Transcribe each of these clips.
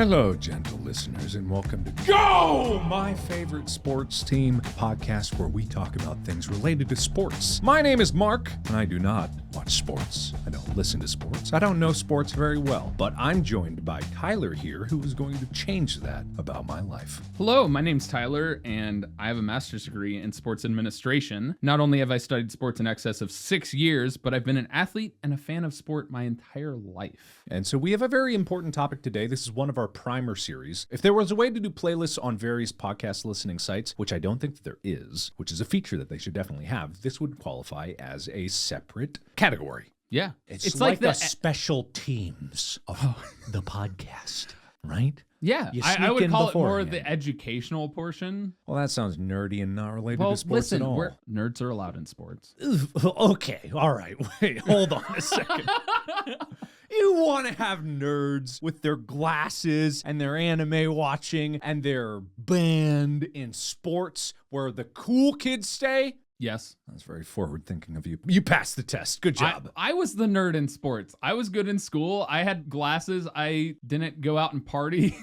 Hello, gentle listeners, and welcome to Go, my favorite sports team podcast where we talk about things related to sports. My name is Mark, and I do not watch sports. I don't listen to sports. I don't know sports very well, but I'm joined by Tyler here, who is going to change that about my life. Hello, my name's Tyler, and I have a master's degree in sports administration. Not only have I studied sports in excess of 6 years, but I've been an athlete and a fan of sport my entire life. And so we have a very important topic today. This is one of our primer series. If there was a way to do playlists on various podcast listening sites, which I don't think that there is, which is a feature that they should definitely have, this would qualify as a separate category. Yeah. It's like the special teams of the podcast, right? Yeah, I would call it more the educational portion. Well, that sounds nerdy and not related to sports at all. Nerds are allowed in sports. Okay, all right. Wait, hold on a second. You want to have nerds with their glasses and their anime watching and their band in sports where the cool kids stay? Yes. That's very forward thinking of you. You passed the test. Good job. I was the nerd in sports. I was good in school. I had glasses. I didn't go out and party.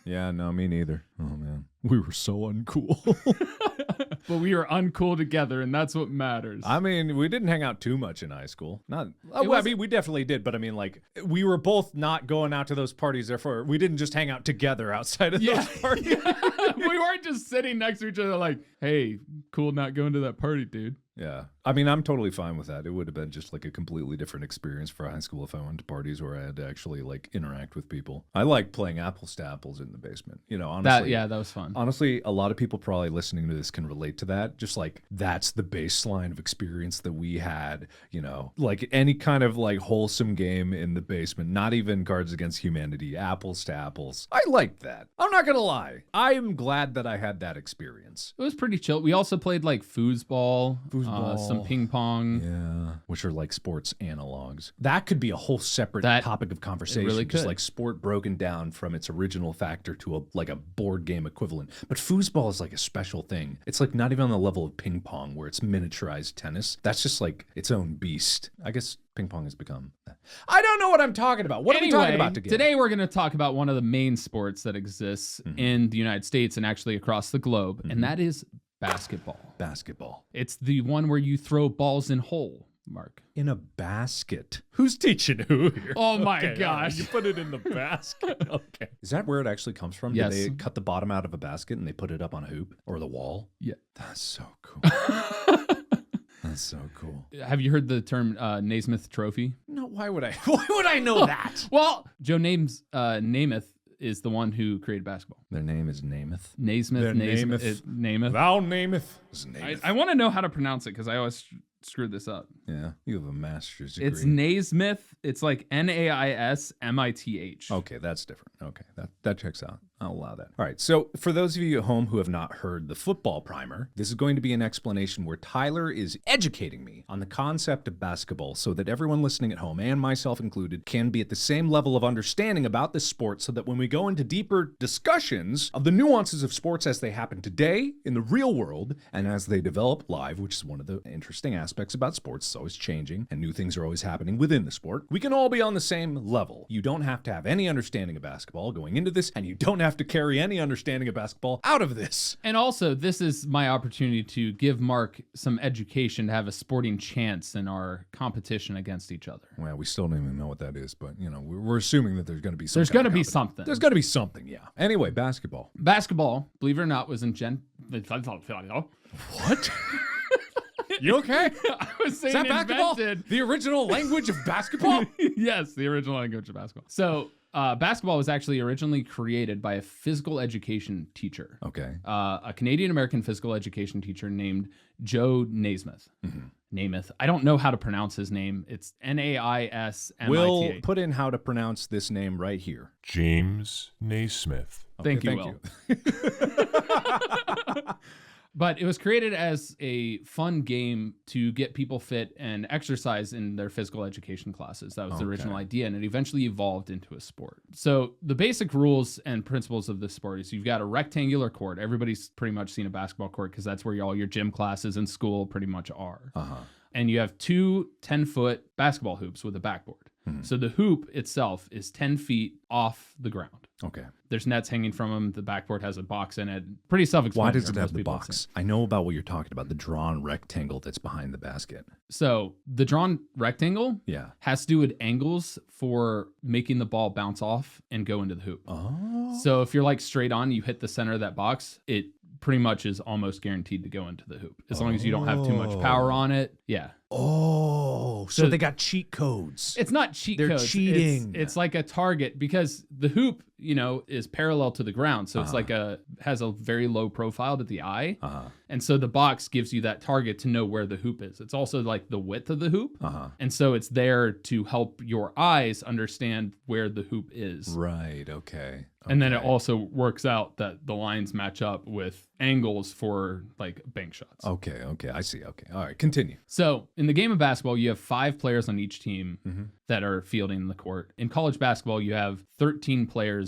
Yeah, no, me neither. Oh, man. We were so uncool. But we were uncool together, and that's what matters. I mean, we didn't hang out too much in high school. I mean, we definitely did, but I mean, like, we were both not going out to those parties, therefore, we didn't just hang out together outside of those parties. We weren't just sitting next to each other like, hey, cool not going to that party, dude. Yeah. I mean, I'm totally fine with that. It would have been just like a completely different experience for high school if I went to parties where I had to actually like interact with people. I like playing apples to apples in the basement. You know, honestly. That was fun. Honestly, a lot of people probably listening to this can relate to that. Just like that's the baseline of experience that we had, you know, like any kind of like wholesome game in the basement, not even Cards Against Humanity, apples to apples. I liked that. I'm not going to lie. I am glad that I had that experience. It was pretty chill. We also played like foosball. Some ping pong. Yeah, which are like sports analogs. That could be a whole separate topic of conversation. Really just like sport broken down from its original factor to a board game equivalent. But foosball is like a special thing. It's like not even on the level of ping pong where it's miniaturized tennis. That's just like its own beast. I guess ping pong has become that. I don't know what I'm talking about. What are we talking about today we're going to talk about one of the main sports that exists in the United States and actually across the globe, and that is basketball. Basketball. It's the one where you throw balls in hole, Mark. In a basket. Who's teaching who here? Oh my gosh. You put it in the basket. Okay. Is that where it actually comes from? Yes. Did they cut the bottom out of a basket and they put it up on a hoop or the wall? Yeah. That's so cool. That's so cool. Have you heard the term Naismith Trophy? No, why would I know that? Well, Joe Namath is the one who created basketball. Their name is Namath. Naismith. Namath. Thou Namath. I want to know how to pronounce it because I always screwed this up. Yeah, you have a master's degree. It's Naismith. It's like Naismith. Okay, that's different. Okay, that checks out. I'll allow that. All right, so for those of you at home who have not heard the football primer, this is going to be an explanation where Tyler is educating me on the concept of basketball so that everyone listening at home, and myself included, can be at the same level of understanding about this sport so that when we go into deeper discussions of the nuances of sports as they happen today in the real world and as they develop live, which is one of the interesting aspects about sports, it's always changing and new things are always happening within the sport, we can all be on the same level. You don't have to have any understanding of basketball going into this, and you don't have to carry any understanding of basketball out of this. And also, this is my opportunity to give Mark some education to have a sporting chance in our competition against each other. Well, we still don't even know what that is, but, you know, we're assuming that there's going to be something. There's going to be something. There's going to be something, yeah. Anyway, basketball. Basketball, believe it or not, was in What? You okay? I was saying is that basketball? The original language of basketball? Yes, the original language of basketball. So, basketball was actually originally created by a physical education teacher. Okay. A Canadian-American physical education teacher named Joe Naismith. Namath. I don't know how to pronounce his name. It's Naismith. We'll put in how to pronounce this name right here. James Naismith. Okay, thank you. But it was created as a fun game to get people fit and exercise in their physical education classes. That was the original idea, and it eventually evolved into a sport. So the basic rules and principles of this sport is you've got a rectangular court. Everybody's pretty much seen a basketball court because that's where all your gym classes in school pretty much are. And you have two 10-foot basketball hoops with a backboard. So the hoop itself is 10 feet off the ground. Okay. There's nets hanging from them. The backboard has a box in it. Pretty self-explanatory. Why does it have Most the people have box? seen I know about what you're talking about, the drawn rectangle that's behind the basket. it. So the drawn rectangle Yeah. has to do with angles for making the ball bounce off and go into the hoop. Oh. So if you're like straight on, you hit the center of that box, it pretty much is almost guaranteed to go into the hoop. As long as you don't have too much power on it. Yeah. Oh, so they got cheat codes. It's not cheat They're codes. cheating. It's like a target because the hoop, is parallel to the ground. So it's like has a very low profile to the eye. And so the box gives you that target to know where the hoop is. It's also like the width of the hoop. And so it's there to help your eyes understand where the hoop is. Right. Okay. And then it also works out that the lines match up with angles for like bank shots. Okay. I see. Okay. All right. Continue. So in the game of basketball, you have 5 players on each team that are fielding the court. In college basketball, you have 13 players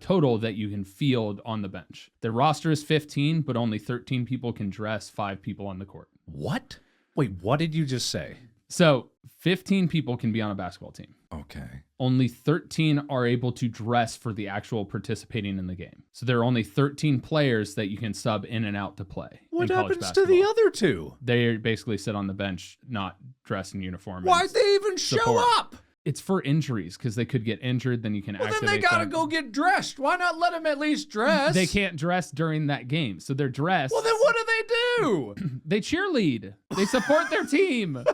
total that you can field on the bench. Their roster is 15, but only 13 people can dress 5 people on the court. What? Wait, what did you just say? So 15 people can be on a basketball team. Okay. Only 13 are able to dress for the actual participating in the game. So there are only 13 players that you can sub in and out to play. What in college happens to the basketball. other 2? They basically sit on the bench, not dressed in uniform. Why'd they even show support. up? It's for injuries because they could get injured. Then you can Well, activate then they gotta them. go get dressed. Why not let them at least dress? They can't dress during that game, so they're dressed. Well, then what do they do? They cheerlead. They support their team.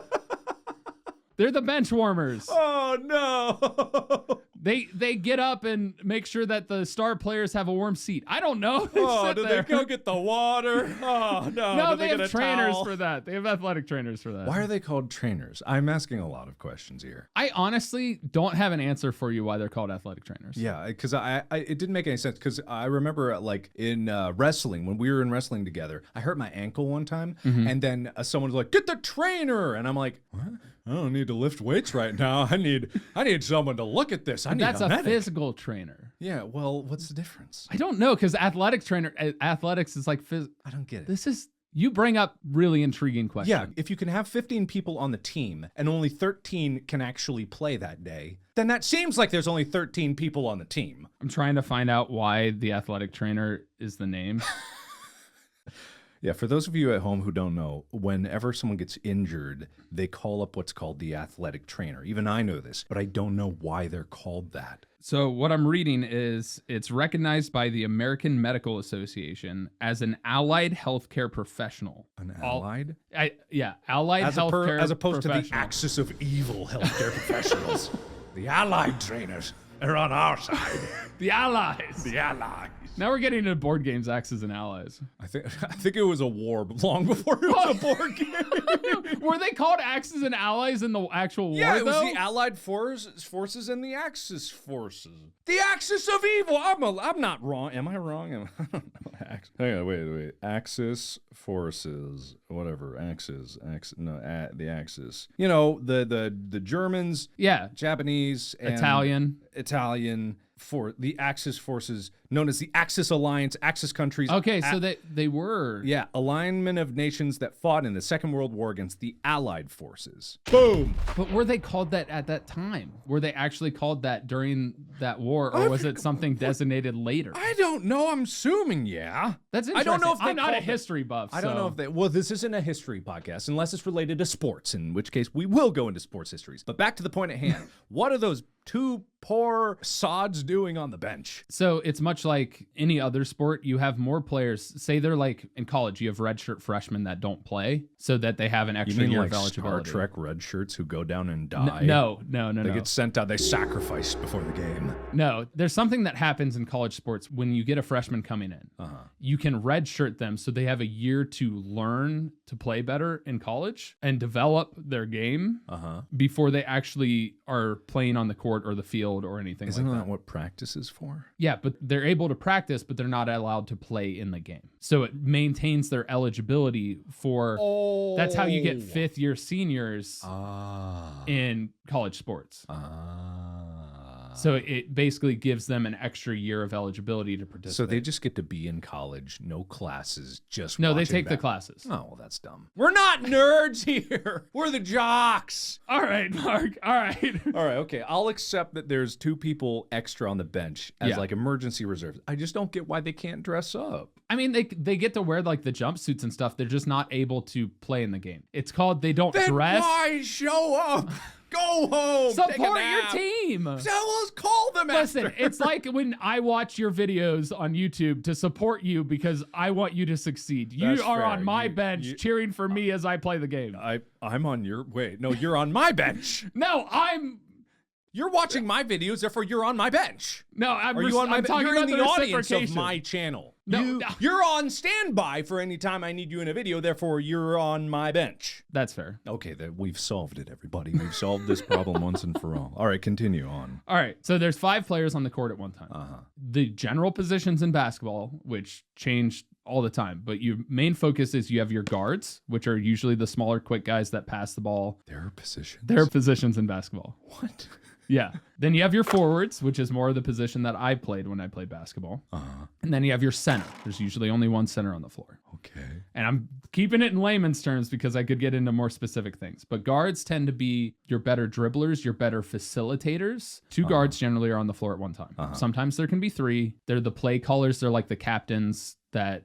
They're the bench warmers. Oh no! They get up and make sure that the star players have a warm seat. I don't know. They sit do there. they go get the water? Oh no! No, Do they get have a trainers towel? for that. They have athletic trainers for that. Why are they called trainers? I'm asking a lot of questions here. I honestly don't have an answer for you why they're called athletic trainers. Yeah, because I it didn't make any sense because I remember like in wrestling when we were in wrestling together, I hurt my ankle one time, and then someone was like, "Get the trainer," and I'm like, "What? I don't need to lift weights right now. I need someone to look at this. I need That's a a medic." physical trainer. Yeah, well, what's the difference? I don't know because athletics is like I don't get it. This is you bring up really intriguing questions. Yeah, if you can have 15 people on the team and only 13 can actually play that day, then that seems like there's only 13 people on the team. I'm trying to find out why the athletic trainer is the name. Yeah, for those of you at home who don't know, whenever someone gets injured, they call up what's called the athletic trainer. Even I know this, but I don't know why they're called that. So what I'm reading is it's recognized by the American Medical Association as an allied healthcare professional. An allied? Allied healthcare as opposed to the professional. axis of evil healthcare professionals. The allied trainers are on our side. The allies. The allies. Now we're getting into board games, Axes and Allies. I think it was a war long before it was a board game. Were they called Axes and Allies in the actual war, Yeah, it was though? the Allied forces and the Axis forces. The Axis of evil. I'm not wrong. Am I wrong? I don't know. Hang on, wait. Axis forces, whatever. The Axis. You know, the Germans. Yeah. Japanese. And Italian. For the Axis forces, known as the Axis Alliance, Axis countries. Okay, so they were. Yeah, alignment of nations that fought in the Second World War against the Allied forces. Boom! But were they called that at that time? Were they actually called that during that war, or was it something designated later? I don't know. I'm assuming, yeah. That's interesting. I don't know if I'm not a called it- history buff. I don't know if they. Well, this isn't a history podcast unless it's related to sports, in which case we will go into sports histories. But back to the point at hand. What are those 2 poor sods doing on the bench? So it's much like any other sport. You have more players. Say they're like in college, you have redshirt freshmen that don't play so that they have an You extra mean year like of Star eligibility. Trek red shirts who go down and die? No. They get sent out. They sacrificed before the game. No, there's something that happens in college sports when you get a freshman coming in. You can redshirt them so they have a year to learn to play better in college and develop their game before they actually are playing on the court or the field or anything Isn't like that what practice is for? Yeah, but they're able to practice, but they're not allowed to play in the game. So it maintains their eligibility for. Oh. That's how you get 5th-year seniors in college sports. So it basically gives them an extra year of eligibility to participate. So they just get to be in college, no classes, just No, they watching take the back. classes. Oh, well, that's dumb. We're not nerds here. We're the jocks. All right, Mark. All right. All right, okay. I'll accept that there's 2 people extra on the bench as like emergency reserves. I just don't get why they can't dress up. I mean, they get to wear like the jumpsuits and stuff. They're just not able to play in the game. It's called they don't Then dress. why show up? Go home. Take a Support your nap. team. So let's call them Listen, after. it's like when I watch your videos on YouTube to support you because I want you to succeed. You That's are fair. on my bench cheering for me as I play the game. I'm on your wait. No, you're on my bench. No, You're watching my videos, therefore you're on my bench. I'm Are you on my I'm bench? talking You're about in the the audience of reciprocation. my channel. No. You're on standby for any time I need you in a video, therefore you're on my bench. That's fair. Okay, we've solved it, everybody. We've solved this problem once and for all. All right, continue on. All right. So there's 5 players on the court at one time. The general positions in basketball, which change all the time, but your main focus is you have your guards, which are usually the smaller, quick guys that pass the ball. There are positions. There are positions in basketball. What? Yeah. Then you have your forwards, which is more of the position that I played when I played basketball. And then you have your center. There's usually only one center on the floor. Okay. And I'm keeping it in layman's terms because I could get into more specific things. But guards tend to be your better dribblers, your better facilitators. 2 guards generally are on the floor at one time. Sometimes there can be 3. They're the play callers. They're like the captains that,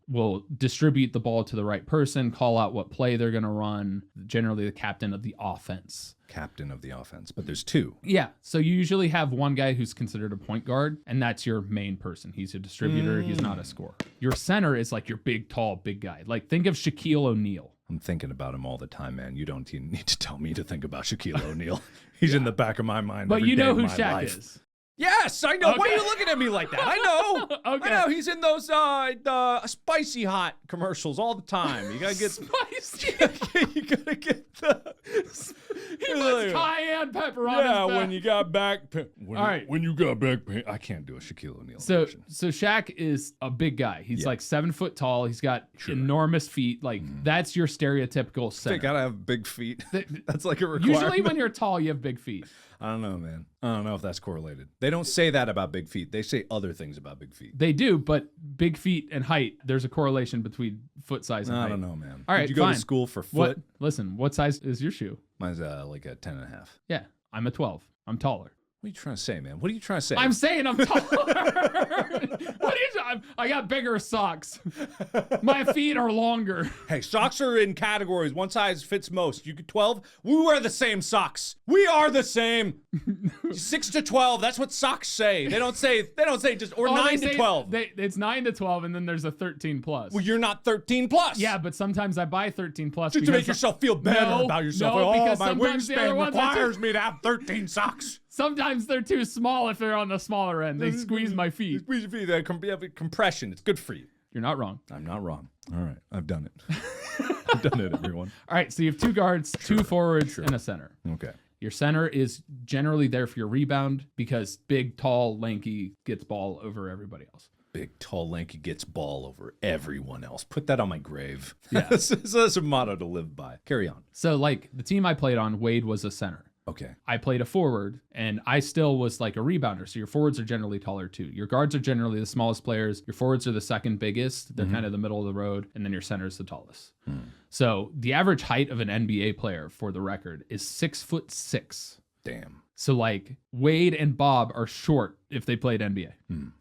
will distribute the ball to the right person, call out what play they're going to run. Generally the captain of the offense. Captain of the offense, but there's 2. Yeah. So you usually have one guy who's considered a point guard, and that's your main person. He's a distributor. He's not a scorer. Your center is like your big, tall, big guy. Like think of Shaquille O'Neal. I'm thinking about him all the time, man. You don't even need to tell me to think about Shaquille O'Neal. He's in the back of my mind. But every you day know of who my Shaq life. is. Yes, I know. Why are Okay. you looking at me like that? I know. Okay. I know. He's in those the spicy hot commercials all the time. You gotta get Spicy. you gotta get the. He puts cayenne pepper on his Yeah, back. when you got back pain. All right. When you got back pain. I can't do a Shaquille O'Neal So impression. Shaq is a big guy. He's like 7 foot tall. He's got enormous feet. Like that's your stereotypical They center. gotta have big feet. That's like a requirement. Usually when you're tall, you have big feet. I don't know, man. I don't know if that's correlated. They don't say that about big feet. They say other things about big feet. They do, but big feet and height, there's a correlation between foot size and height. I don't know, man. All right, Did you go fine. to school for foot? What? Listen, what size is your shoe? Mine's like a 10 and a half. Yeah, I'm a 12. I'm taller. What are you trying to say, man? What are you trying to say? I'm saying I'm taller. What is I got bigger socks. My feet are longer. Hey, socks are in categories. One size fits most. You get 12. We wear the same socks. We are the same. 6 to 12. That's what socks say. They don't say just or 9 to 12. It's 9 to 12, and then there's a 13 plus. Well, you're not 13 plus. Yeah, but sometimes I buy 13 plus Just to make yourself feel better No, about yourself. no, Oh, because my sometimes the other wingspan ones are requires me to have 13 socks. Sometimes they're too small if they're on the smaller end. They squeeze my feet. Squeeze your feet. You have a compression. It's good for you. You're not wrong. I'm not wrong. All right. I've done it. I've done it, everyone. All right, so you have 2 guards, 2 forwards, and a center. Okay. Your center is generally there for your rebound because big, tall, lanky gets ball over everybody else. Big, tall, lanky gets ball over everyone else. Put that on my grave. Yeah. So that's a motto to live by. Carry on. So, like, the team I played on, Wade was a center. Okay. I played a forward, and I still was like a rebounder. So your forwards are generally taller too. Your guards are generally the smallest players. Your forwards are the second biggest. They're kind of the middle of the road. And then your center is the tallest. So the average height of an NBA player, for the record, is 6'6". Damn. So like Wade and Bob are short if they played NBA.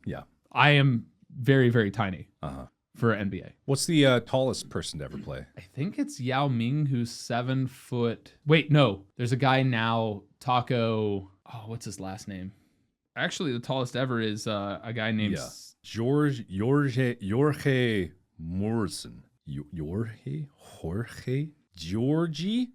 Yeah. I am very, very tiny Uh-huh. for NBA. What's the tallest person to ever play? I think it's Yao Ming, who's 7 foot. Wait, no. There's a guy now, Taco. Oh, what's his last name? Actually, the tallest ever is a guy named. Yeah. Jorge Morrison. Georgie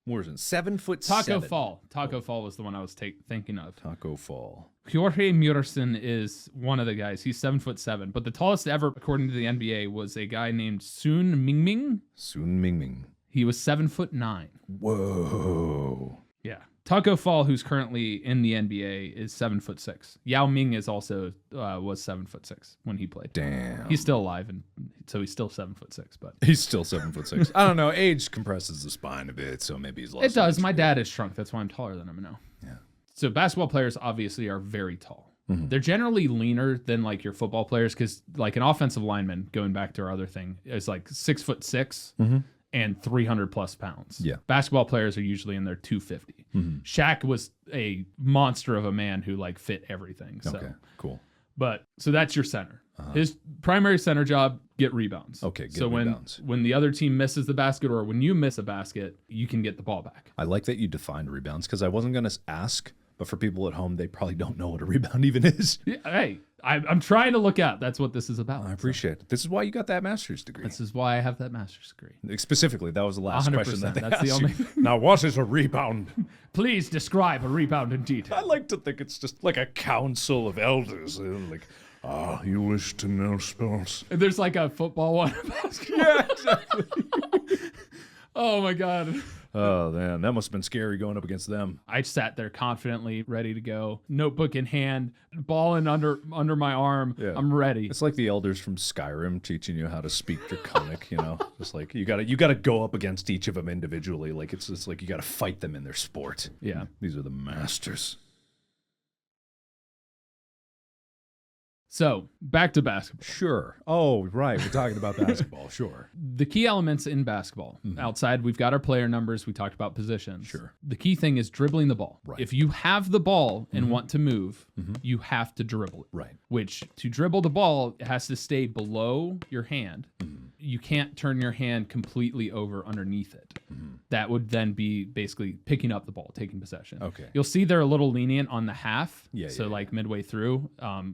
Morrison. 7 foot Taco 7. Fall. Taco Fall was the one I was thinking of. Taco Fall. Jorge Morrison is one of the guys. He's 7'7", but the tallest ever, according to the NBA, was a guy named Sun Mingming. Sun Mingming. He was 7'9". Whoa. Yeah. Taco Fall, who's currently in the NBA, is 7'6". Yao Ming is also was 7'6" when he played. Damn. He's still alive, and so he's still 7'6". But He's still 7'6". I don't know. Age compresses the spine a bit, so maybe he's lost. it does. an My inch. dad is shrunk. That's why I'm taller than him now. Yeah. So basketball players obviously are very tall. They're generally leaner than like your football players because like an offensive lineman, going back to our other thing, is like 6'6" and 300 plus pounds. Yeah. Basketball players are usually in their 250. Shaq was a monster of a man who like fit everything. So. Okay, cool. But so that's your center. His primary center job, get rebounds. Okay, get so rebounds. when the other team misses the basket or when you miss a basket, you can get the ball back. I like that you defined rebounds because I wasn't going to ask, but for people at home, they probably don't know what a rebound even is. Yeah, hey, I'm trying to look out. That's what this is about. I appreciate it. This is why you got that master's degree. This is why I have that master's degree. Specifically, that was the last question that they That's asked the only. you. Now, what is a rebound? Please describe a rebound in detail. I like to think it's just like a council of elders. Like, you wish to know sports. And there's like a football one. Yeah, exactly. Oh my God. Oh, man, that must have been scary going up against them. I sat there confidently, ready to go, notebook in hand, ball in under my arm. Yeah. I'm ready. It's like the elders from Skyrim teaching you how to speak Draconic, you know? Just like you gotta go up against each of them individually. Like it's just like you gotta fight them in their sport. Yeah. These are the masters. So back to basketball. Sure. Oh, right. We're talking about basketball. Sure. The key elements in basketball. Outside, we've got our player numbers. We talked about positions. Sure. The key thing is dribbling the ball. Right. If you have the ball and want to move, you have to dribble it. Right. Which, to dribble the ball, it has to stay below your hand. You can't turn your hand completely over underneath it. That would then be basically picking up the ball, taking possession. Okay. You'll see they're a little lenient on the half. Yeah, So yeah, like midway through,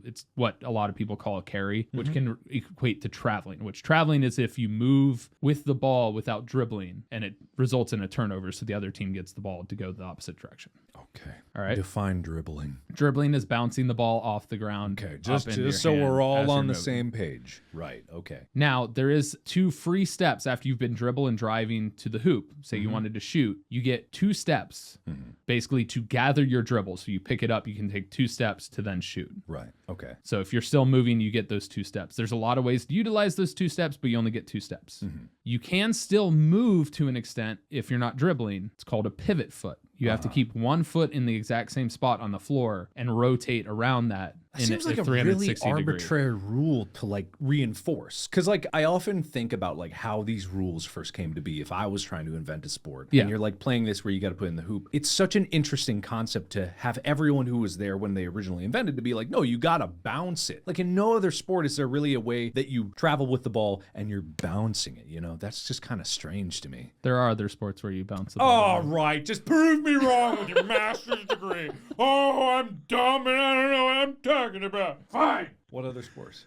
it's what a lot of people call a carry, which can equate to traveling, which traveling is if you move with the ball without dribbling and it results in a turnover. So the other team gets the ball to go the opposite direction. Okay. All right. Define dribbling. Dribbling is bouncing the ball off the ground. Okay. up into your Just so hand we're as all you're on the moving. same page. Right. Okay. Now, there is 2 free steps after you've been dribble and driving to the hoop. Say you wanted to shoot, you get 2 steps basically to gather your dribble. So you pick it up, you can take 2 steps to then shoot. Right. Okay. So if you're still moving, you get those 2 steps. There's a lot of ways to utilize those 2 steps, but you only get 2 steps. You can still move to an extent if you're not dribbling. It's called a pivot foot. You have to keep one foot in the exact same spot on the floor and rotate around that. That seems like a really arbitrary rule to like reinforce. Because like I often think about like how these rules first came to be if I was trying to invent a sport. Yeah. And you're like playing this where you got to put in the hoop. It's such an interesting concept to have everyone who was there when they originally invented to be like, no, you got to bounce it. Like in no other sport is there really a way that you travel with the ball and you're bouncing it, you know? That's just kind of strange to me. There are other sports where you bounce the ball. All right, just prove me wrong with your master's degree. Oh, I'm dumb and I don't know what I'm talking about. Fine. What other sports?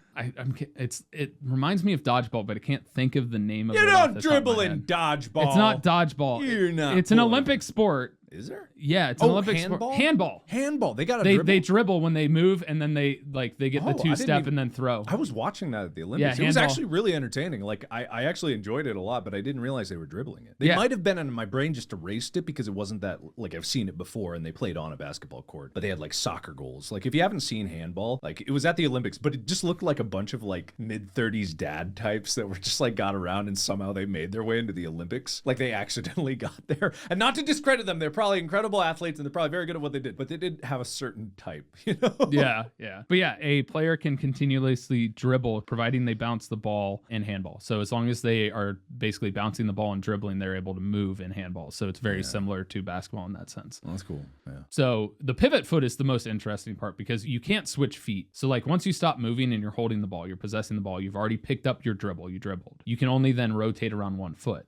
It reminds me of dodgeball, but I can't think of the name of it. You off don't the top of my dribble in head. dodgeball. It's not dodgeball. You're not It's an pulling. Olympic sport. Is there? Yeah, it's an Olympic handball? sport. Handball. Handball. They got to They dribble. dribble when they move, and then they get the I didn't 2-step even- and then throw. I was watching that at the Olympics. Yeah, It was handball. actually really entertaining. Like I actually enjoyed it a lot, but I didn't realize they were dribbling it. They Yeah. might have been, and my brain just erased it because it wasn't that like I've seen it before, and they played on a basketball court, but they had like soccer goals. Like if you haven't seen handball, like it was at the Olympics, but it just looked like a bunch of like mid-30s dad types that were just like got around and somehow they made their way into the Olympics. Like they accidentally got there. And not to discredit them, they're probably incredible athletes and they're probably very good at what they did, but they did have a certain type, you know? Yeah. But yeah, a player can continuously dribble providing they bounce the ball in handball. So as long as they are basically bouncing the ball and dribbling, they're able to move in handball. So it's very similar to basketball in that sense. Well, that's cool. Yeah. So the pivot foot is the most interesting part because you can't switch feet. So like once you stop moving and you're holding the ball, you're possessing the ball, you've already picked up your dribble, you dribbled. You can only then rotate around one foot.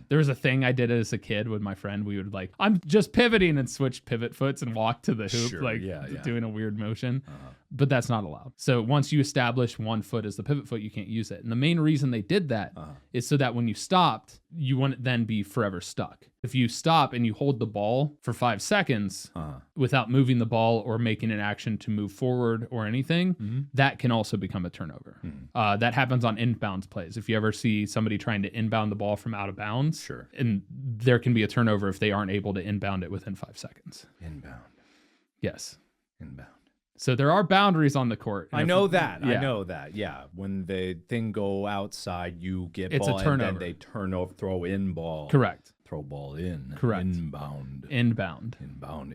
There was a thing I did as a kid with my friend. We would like, I'm just pivoting and switch pivot foots and walk to the hoop, Sure, like yeah. doing a weird motion. But that's not allowed. So once you establish one foot as the pivot foot, you can't use it. And the main reason they did that is so that when you stopped, you wouldn't then be forever stuck. If you stop and you hold the ball for 5 seconds without moving the ball or making an action to move forward or anything, that can also become a turnover. That happens on inbounds plays. If you ever see somebody trying to inbound the ball from out of bounds, Sure. and there can be a turnover if they aren't able to inbound it within 5 seconds. Inbound. Yes. Inbound. So there are boundaries on the court. And I if- know that. Yeah. I know that. Yeah. When the thing go outside, you get It's a ball and turnover. then they turn over, throw in ball. Correct. Throw ball in. Correct. Inbound. Inbound.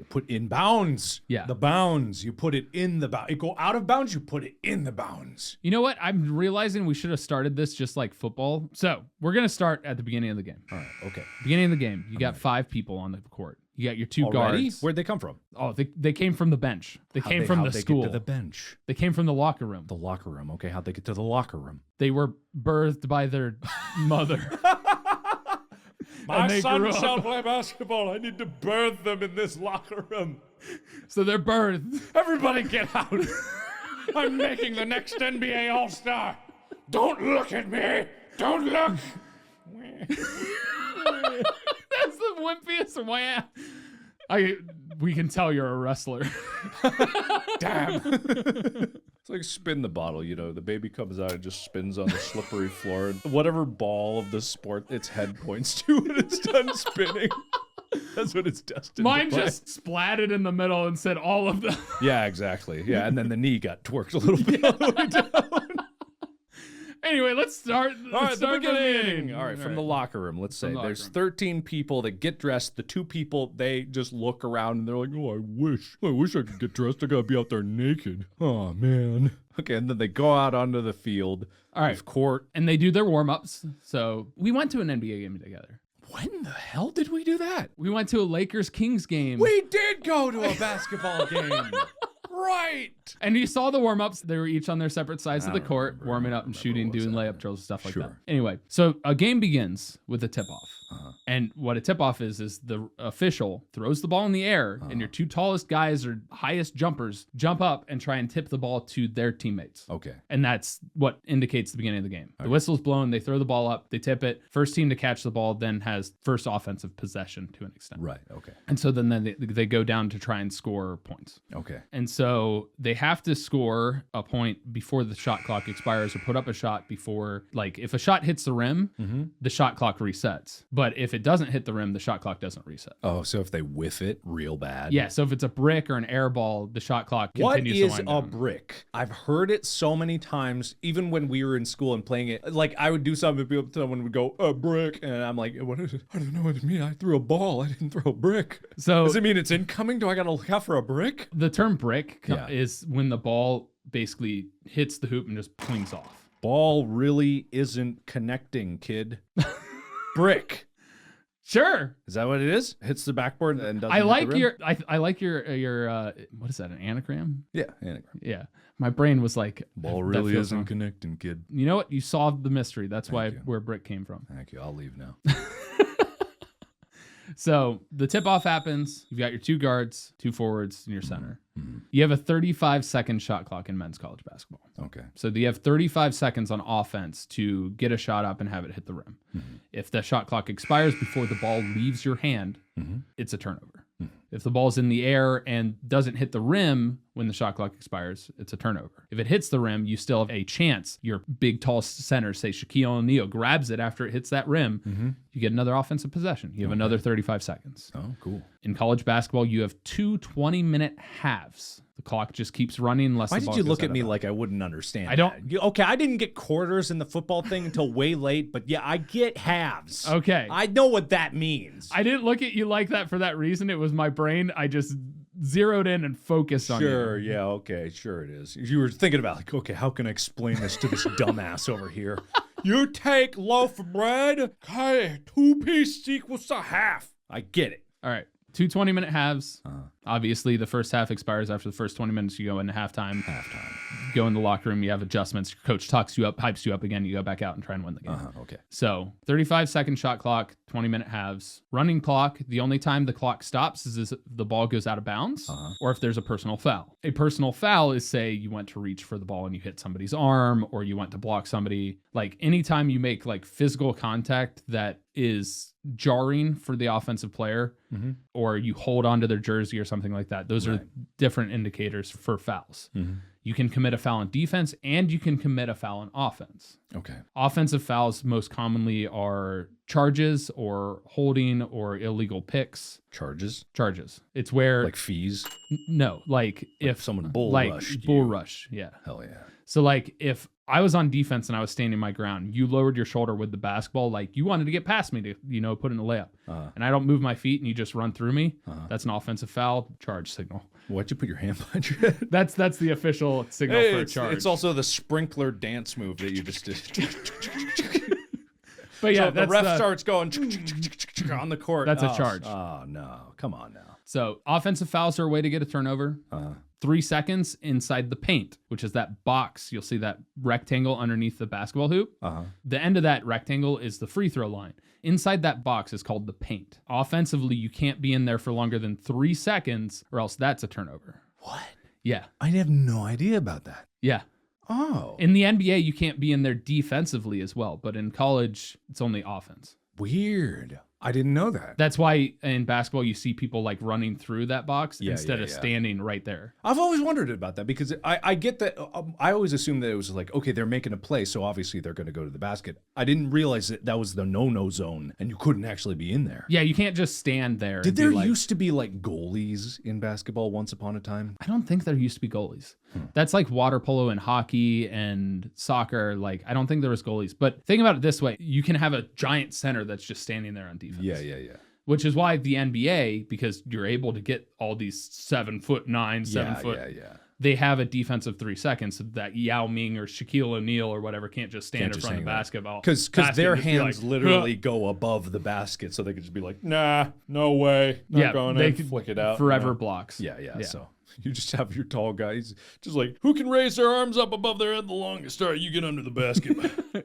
Put in bounds. Yeah. The bounds. You put it in the bounds. You go out of bounds, you put it in the bounds. You know what? I'm realizing we should have started this just like football. So we're going to start at the beginning of the game. All right. Okay. Beginning of the game, you got 5 people on the court. You got your 2 Already? guards. Where'd they come from? Oh, they came from the bench. They came from the How'd school. They get to the bench. They came from the locker room. The locker room. Okay. How'd they get to the locker room? They were birthed by their mother. My they son grew up. shall play basketball. I need to birth them in this locker room. So they're birthed. Everybody get out. I'm making the next NBA All-Star. Don't look at me. Don't look. That's the wimpiest wham. We can tell you're a wrestler. Damn. It's like spin the bottle, you know. The baby comes out and just spins on the slippery floor. And whatever ball of the sport its head points to when it's done spinning. That's what it's destined Mine to play. just splatted in the middle and said all of them. Yeah, exactly. Yeah, and then the knee got twerked a little bit on the way down. Anyway, let's start. All right, Let's start the from beginning. All right, from the locker room, let's say the locker there's room. 13 people that get dressed. The 2 people, they just look around and they're like, oh, I wish I could get dressed. I gotta be out there naked. Oh, man. Okay, and then they go out onto the field. All right. Of court. And they do their warm-ups. So we went to an NBA game together. When the hell did we do that? We went to a Lakers-Kings game. We did go to a basketball game. Right. And you saw the warm-ups. They were each on their separate sides of the don't court, remember. warming I up and don't shooting, remember what doing was layup happening. drills, stuff like Sure. that. Anyway, so a game begins with a tip-off. And what a tip-off is the official throws the ball in the air, and your 2 tallest guys or highest jumpers jump up and try and tip the ball to their teammates. Okay. And that's what indicates the beginning of the game. The whistle's blown, they throw the ball up, they tip it. First team to catch the ball then has first offensive possession to an extent. Right. Okay. And so then they go down to try and score points. Okay. And so they have to score a point before the shot clock expires or put up a shot before, like, if a shot hits the rim, the shot clock resets. But if it doesn't hit the rim, the shot clock doesn't reset. Oh, so if they whiff it real bad. Yeah, so if it's a brick or an air ball, the shot clock What continues to is wind a down. brick? I've heard it so many times, even when we were in school and playing it. Like, I would do something, and someone would go, a brick. And I'm like, what is it? I don't know what it means. I threw a ball. I didn't throw a brick. So Does it mean it's incoming? Do I got to look out for a brick? the term brick Yeah. is when the ball basically hits the hoop and just clings off. Ball really isn't connecting, kid. Brick. Sure. Is that what it is? Hits the backboard and doesn't I hit like the rim? your I like your what is that, an anagram? Yeah, anagram. Yeah. My brain was like, Ball that really feels isn't wrong. connecting, kid. You know what? You solved the mystery. That's Thank you. where brick came from. Thank you. I'll leave now. So the tip-off happens. You've got your 2 guards, 2 forwards, and your center. Mm-hmm. You have a 35-second shot clock in men's college basketball. Okay. So you have 35 seconds on offense to get a shot up and have it hit the rim. Mm-hmm. If the shot clock expires before the ball leaves your hand, Mm-hmm. it's a turnover. If the ball's in the air and doesn't hit the rim when the shot clock expires, it's a turnover. If it hits the rim, you still have a chance. Your big, tall center, say Shaquille O'Neal, grabs it after it hits that rim. You get another offensive possession. You have another 35 seconds. Oh, cool. In college basketball, you have 2 20-minute halves. The clock just keeps running unless Why the ball did you goes look out at of me bounds. like I wouldn't understand? I don't- that? Okay, I didn't get quarters in the football thing until way late, but yeah, I get halves. Okay. I know what that means. I didn't look at you like that for that reason. It was my brain. I just zeroed in and focused on you. Sure, yeah, okay, sure it is. You were thinking about, like, okay, how can I explain this to this dumbass over here? You take loaf of bread, okay, 2-piece equals a half. I get it. All right. 2 20-minute halves. Obviously, the first half expires after the first 20 minutes. You go into halftime. You go in the locker room. You have adjustments. Your coach talks you up, hypes you up again. You go back out and try and win the game. Okay. So 35-second shot clock, 20-minute halves. Running clock, the only time the clock stops is if the ball goes out of bounds or if there's a personal foul. A personal foul is, say, you went to reach for the ball and you hit somebody's arm, or you went to block somebody. Like, anytime you make like physical contact that is jarring for the offensive player, or you hold onto their jersey or something like that, those are different indicators for fouls. You can commit a foul on defense and you can commit a foul on offense. Okay. Offensive fouls most commonly are charges or holding or illegal picks. Charges? Charges. It's where Like fees? no, like if someone bull like rushed bull you. rush, yeah. Hell yeah. So like if I was on defense and I was standing my ground, you lowered your shoulder with the basketball, like you wanted to get past me to, put in a layup. And I don't move my feet and you just run through me. That's an offensive foul, charge signal. Why'd you put your hand behind your head? That's the official signal for a charge. It's also the sprinkler dance move that you just did. But yeah, so the ref starts going on the court. That's a charge. Oh, no. Come on now. So offensive fouls are a way to get a turnover. 3 seconds inside the paint, which is that box. You'll see that rectangle underneath the basketball hoop. The end of that rectangle is the free throw line. Inside that box is called the paint. Offensively, you can't be in there for longer than 3 seconds or else that's a turnover. What? Yeah. I have no idea about that. Yeah. Oh. In the NBA, you can't be in there defensively as well, but in college, it's only offense. Weird. I didn't know that. That's why in basketball, you see people like running through that box instead of standing right there. I've always wondered about that because I get that. I always assumed that it was like, okay, they're making a play, so obviously they're going to go to the basket. I didn't realize that was the no-no zone and you couldn't actually be in there. Yeah, you can't just stand there. Did there used to be like goalies in basketball once upon a time? I don't think there used to be goalies. That's like water polo and hockey and soccer. Like, I don't think there was goalies. But think about it this way. You can have a giant center that's just standing there on defense. Yeah. Which is why the NBA, because you're able to get all these 7'9", 7 foot. Yeah. They have a defensive 3 seconds so that Yao Ming or Shaquille O'Neal or whatever can't just stand in front of the basketball. Because their hands literally go above the basket, so they could just be like, nah, no way. Not going they to could flick it out. Forever blocks. Yeah. So you just have your tall guys just like, who can raise their arms up above their head the longest? All right, you get under the basket.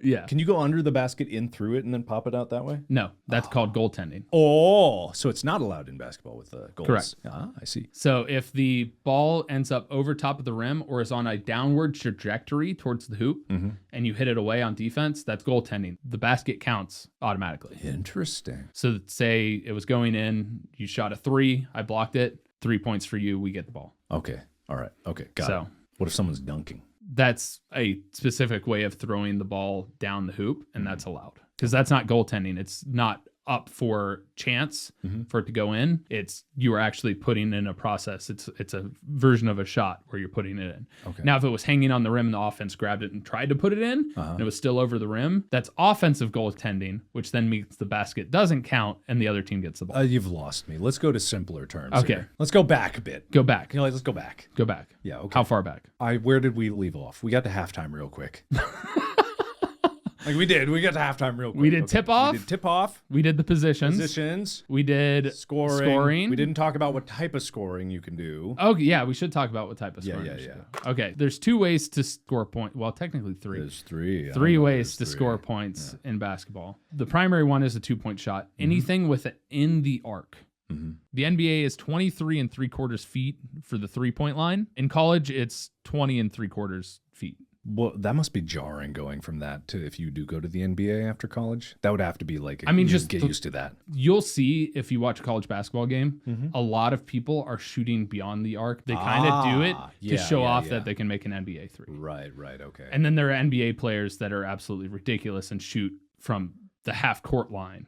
Yeah. Can you go under the basket in through it and then pop it out that way? No, that's called goaltending. Oh, so it's not allowed in basketball with goals. Correct. I see. So if the ball ends up over top of the rim or is on a downward trajectory towards the hoop and you hit it away on defense, that's goaltending. The basket counts automatically. Interesting. So say it was going in, you shot a 3, I blocked it, 3 points for you, we get the ball. Okay. All right. Okay. Got it. What if someone's dunking? That's a specific way of throwing the ball down the hoop, and that's allowed. Because that's not goaltending. It's not up for chance for it to go in. It's you are actually putting in a process. It's a version of a shot where you're putting it in. Okay. Now, if it was hanging on the rim and the offense grabbed it and tried to put it in, and it was still over the rim, that's offensive goaltending, which then means the basket doesn't count and the other team gets the ball. You've lost me. Let's go to simpler terms. Okay. Here. Let's go back a bit. Go back. Let's go back. Go back. Yeah. Okay. How far back? Where did we leave off? We got to halftime real quick. Like we did. We got to halftime real quick. We did tip off. We did tip off. We did the positions. We did scoring. We didn't talk about what type of scoring you can do. Oh, yeah. We should talk about what type of scoring. Yeah. Okay. There's 2 ways to score points. Well, technically 3. There's 3. 3 ways to score points in basketball. The primary one is a 2-point shot. Anything within the arc. The NBA is 23 3/4 feet for the 3-point line. In college, it's 20 3/4 feet. Well, that must be jarring going from that to if you do go to the NBA after college. That would have to be like, just get used to that. You'll see if you watch a college basketball game, a lot of people are shooting beyond the arc. They kind of do it to show off that they can make an NBA 3. Right, okay. And then there are NBA players that are absolutely ridiculous and shoot from the half court line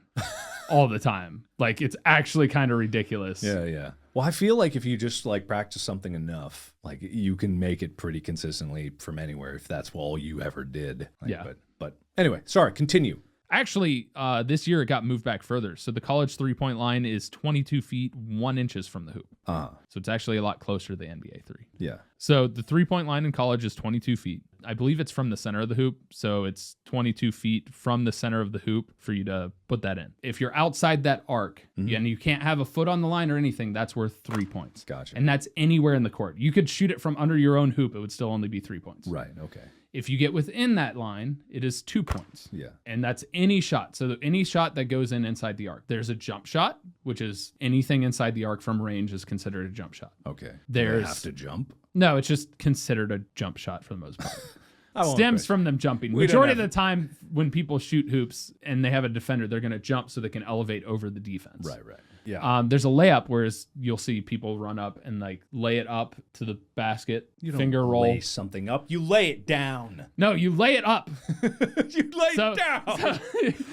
all the time. Like, it's actually kind of ridiculous. Yeah. Well, I feel like if you just like practice something enough, like you can make it pretty consistently from anywhere if that's all you ever did. Like, yeah. But anyway, sorry, continue. Actually, this year it got moved back further. So the college 3-point line is 22 feet, 1 inches from the hoop. So it's actually a lot closer to the NBA 3. Yeah. So the 3-point line in college is 22 feet. I believe it's from the center of the hoop. So it's 22 feet from the center of the hoop for you to put that in. If you're outside that arc and you can't have a foot on the line or anything, that's worth 3 points. Gotcha. And that's anywhere in the court. You could shoot it from under your own hoop. It would still only be 3 points. Right. Okay. If you get within that line, it is 2 points. Yeah. And that's any shot. So any shot that goes in inside the arc. There's a jump shot, which is anything inside the arc from range is considered a jump shot. Okay. There's Do I have to jump? No, it's just considered a jump shot for the most part. Stems Stems from them jumping. Majority of the time when people shoot hoops and they have a defender, they're going to jump so they can elevate over the defense. Right. Yeah. There's a layup, whereas you'll see people run up and like lay it up to the basket, finger roll. Lay something up. You lay it down. No, you lay it up. You lay it down.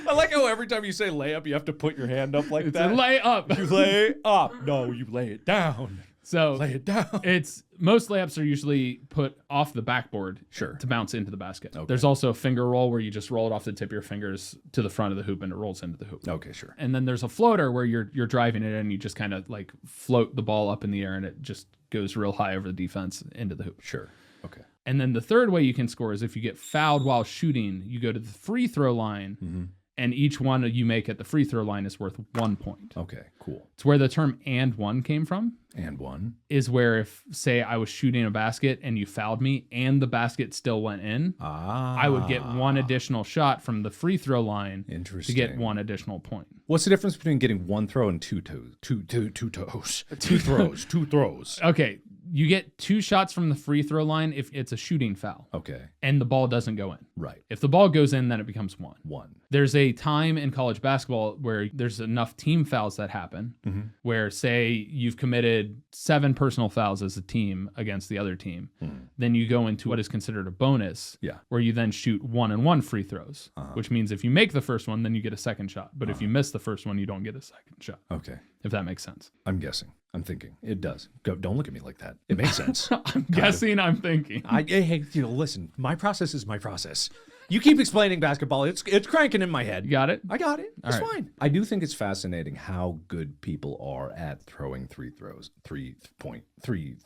I like how every time you say lay up, you have to put your hand up like that. It's a lay up. You lay up. No, you lay it down. So Lay it down. it's most layups are usually put off the backboard Sure. to bounce into the basket. Okay. There's also a finger roll where you just roll it off the tip of your fingers to the front of the hoop and it rolls into the hoop. Okay, sure. And then there's a floater where you're driving it and you just kind of like float the ball up in the air and it just goes real high over the defense into the hoop. Sure. Okay. And then the third way you can score is if you get fouled while shooting, you go to the free throw line and each one you make at the free throw line is worth 1 point. Okay, cool. It's where the term and one came from. And one. Is where if, say, I was shooting a basket and you fouled me and the basket still went in, I would get one additional shot from the free throw line Interesting. to get one additional point. What's the difference between getting one throw and two toes? Two toes. Two throws. Two throws. Okay, you get 2 shots from the free throw line if it's a shooting foul Okay. and the ball doesn't go in. Right. If the ball goes in, then it becomes 1. One. There's a time in college basketball where there's enough team fouls that happen where, say, you've committed 7 personal fouls as a team against the other team. Then you go into what is considered a bonus, Yeah. where you then shoot 1-and-1 free throws, which means if you make the first one, then you get a second shot. But if you miss the first one, you don't get a second shot, Okay. if that makes sense. I'm guessing. I'm thinking. It does. Don't look at me like that. It makes sense. I'm guessing, I'm thinking. Hey, listen. My process is my process. You keep explaining basketball. It's cranking in my head. You got it? I got it. It's All right. fine. I do think it's fascinating how good people are at throwing 3-point throws,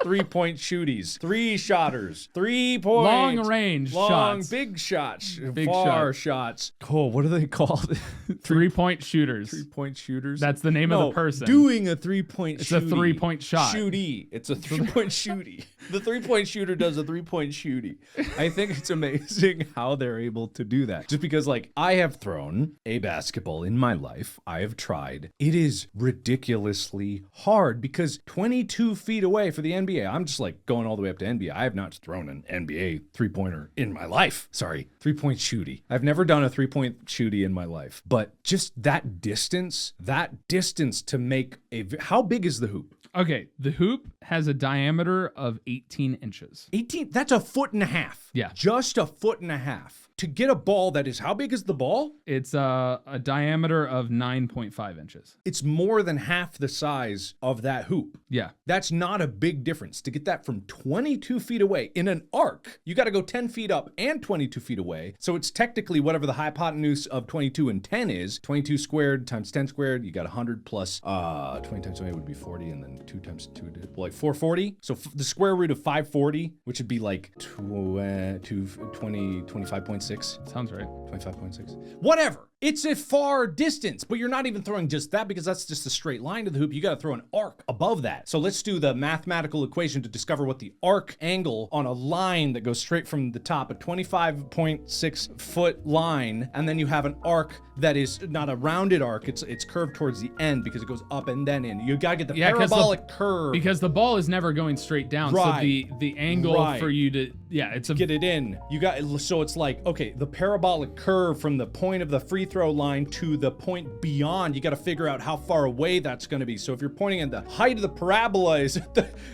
3-point shooties, 3-shotters, 3-point Long range shots. big shots, Big far shots. Oh, what are they called? 3-point shooters. 3-point shooters. That's the name of the person. Doing a 3-point. It's a 3-point shot. Shooty. It's a 3-point shooty. The 3-point shooter does a 3-point shooty. I think it's amazing how they're able to do that. Just because, like, I have thrown a basketball in my life. I have tried. It is ridiculously hard because 22 feet away for the NBA, I'm just like going all the way up to NBA. I have not thrown an NBA 3-pointer in my life. Sorry, 3-point shooty. I've never done a 3-point shooty in my life. But just that distance to make how big is the hoop? Okay, the hoop has a diameter of 18 inches. 18, that's a foot and a half. Yeah. Just a foot and a half. To get a ball that is, how big is the ball? It's a diameter of 9.5 inches. It's more than half the size of that hoop. Yeah. That's not a big difference. To get that from 22 feet away in an arc, you got to go 10 feet up and 22 feet away. So it's technically whatever the hypotenuse of 22 and 10 is. 22 squared times 10 squared, you got 100 plus 20 times 20 would be 40, and then 2 times 2, like 440. So the square root of 540, which would be like 25.6. Sounds right. 25.6. Whatever. It's a far distance, but you're not even throwing just that because that's just a straight line to the hoop. You got to throw an arc above that. So let's do the mathematical equation to discover what the arc angle on a line that goes straight from the top, a 25.6 foot line, and then you have an arc that is not a rounded arc. It's curved towards the end because it goes up and then in. You got to get the parabolic curve. Because the ball is never going straight down. Right. So the angle for you to, it's a... Get it in. So it's like, okay, the parabolic curve from the point of the free throw line to the point beyond, you got to figure out how far away that's going to be. So if you're pointing at the height of the parabola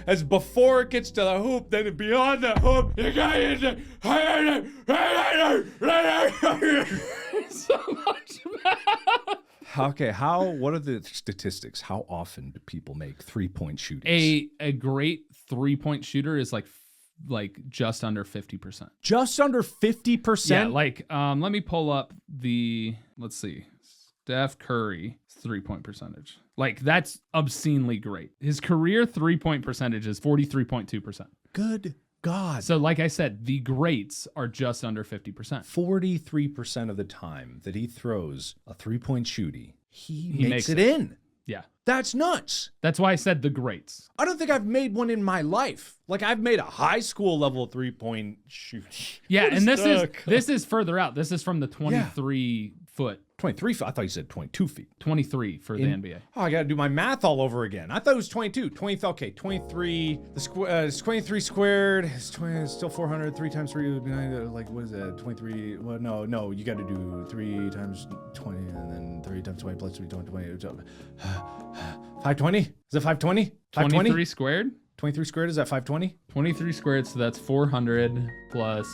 as before it gets to the hoop, then beyond the hoop, you got so much math. Okay, what are the statistics? How often do people make 3-point shooters? A great 3-point shooter is like just under 50%. Just under 50%? Yeah, let me pull up let's see, Steph Curry 3-point percentage. Like, that's obscenely great. His career 3-point percentage is 43.2%. Good God. So like I said, the greats are just under 50%. 43% of the time that he throws a 3-point shooty, he makes it in. Yeah. That's nuts. That's why I said the greats. I don't think I've made one in my life. Like, I've made a high school level 3-point shoot. Yeah, and this is further out. This is from the 23 foot. 23 feet. I thought you said 22 feet. 23 for the NBA. Oh, I got to do my math all over again. I thought it was 22. 23. The 23 squared is still 400. 3 times 3 would be 9. Like, what is that? 23. Well, no. You got to do 3 times 20 and then 3 times 20 plus 3 times 20. 520? Is it 520? 23 squared? 23 squared, is that 520? 23 squared, so that's 400 plus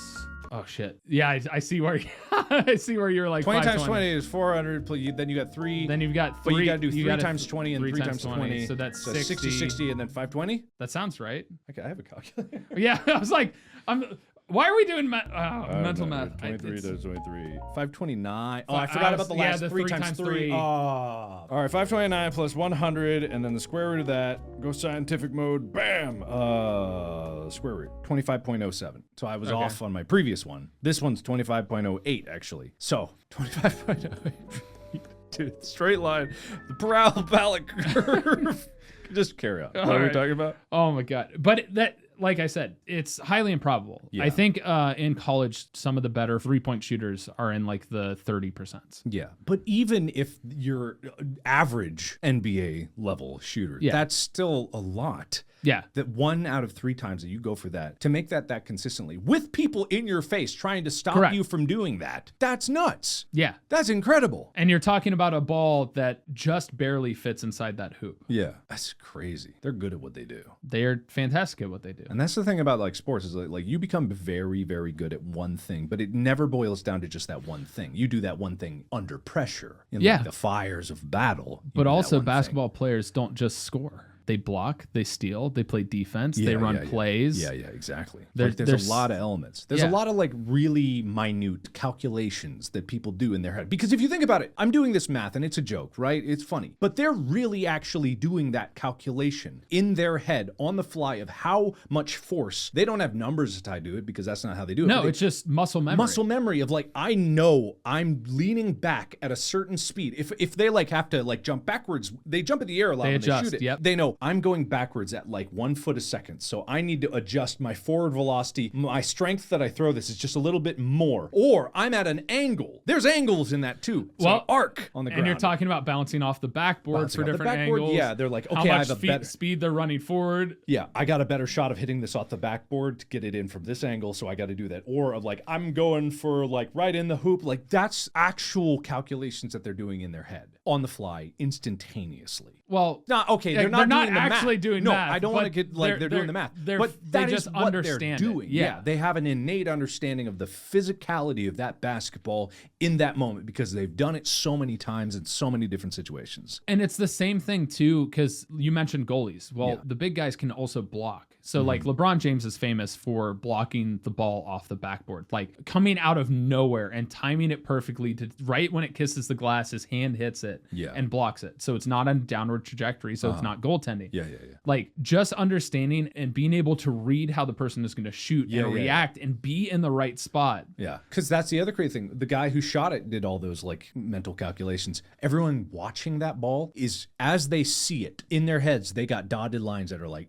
Oh shit. Yeah, I see where I see where you're like 20 times 520. 20 is 400. Then you got 3. Then you've got 3. But you got to do 3 gotta times 20 and 3 times 20. So that's 60, 60, and then 520? That sounds right. Okay, I have a calculator. Yeah, I was like, why are we doing mental math? 23 times 23. 529. Oh, I forgot about the last 3 times 3. Oh. All right, 529 plus 100, and then the square root of that. Go scientific mode. Bam. Square root. 25.07. So I was off on my previous one. This one's 25.08, actually. So 25.08. Dude, straight line. The parabolic curve. Just carry on. What are we talking about? Oh my God. But that, like I said, it's highly improbable. Yeah. I think in college, some of the better 3-point shooters are in like the 30%. Yeah. But even if you're average NBA level shooter, that's still a lot. Yeah. That 1 out of 3 times that you go for that, to make that consistently with people in your face trying to stop you from doing that, that's nuts. Yeah. That's incredible. And you're talking about a ball that just barely fits inside that hoop. Yeah. That's crazy. They're good at what they do. They're fantastic at what they do. And that's the thing about like sports is like you become very, very good at one thing, but it never boils down to just that one thing. You do that one thing under pressure in like the fires of battle. But also basketball players don't just score. They block, they steal, they play defense, they run plays. Yeah, exactly. There's a lot of elements. There's a lot of like really minute calculations that people do in their head. Because if you think about it, I'm doing this math and it's a joke, right? It's funny. But they're really actually doing that calculation in their head on the fly of how much force. They don't have numbers tied to it because that's not how they do it. No, it's just muscle memory. Muscle memory of like, I know I'm leaning back at a certain speed. If they like have to like jump backwards, they jump in the air a lot when they shoot it. Yep. They know I'm going backwards at like 1 foot a second. So I need to adjust my forward velocity. My strength that I throw this is just a little bit more. Or I'm at an angle. There's angles in that too. So well, arc on the ground. And you're talking about bouncing off the backboard for different angles. Yeah, they're like, okay, how much I have a better speed they're running forward. Yeah, I got a better shot of hitting this off the backboard to get it in from this angle, so I got to do that. Or of like, I'm going for like right in the hoop. Like that's actual calculations that they're doing in their head on the fly instantaneously. Well, they're not actually doing no, math. I don't want to get like they're doing the math. But they just understand they're doing. It. Yeah, they have an innate understanding of the physicality of that basketball in that moment because they've done it so many times in so many different situations. And it's the same thing too, because you mentioned goalies. Well, the big guys can also block. So like LeBron James is famous for blocking the ball off the backboard, like coming out of nowhere and timing it perfectly to right when it kisses the glass, his hand hits it and blocks it. So it's not a downward trajectory. So it's not goaltending. Yeah. Like just understanding and being able to read how the person is going to shoot and react and be in the right spot. Yeah. Because that's the other crazy thing. The guy who shot it did all those like mental calculations. Everyone watching that ball is as they see it in their heads, they got dotted lines that are like,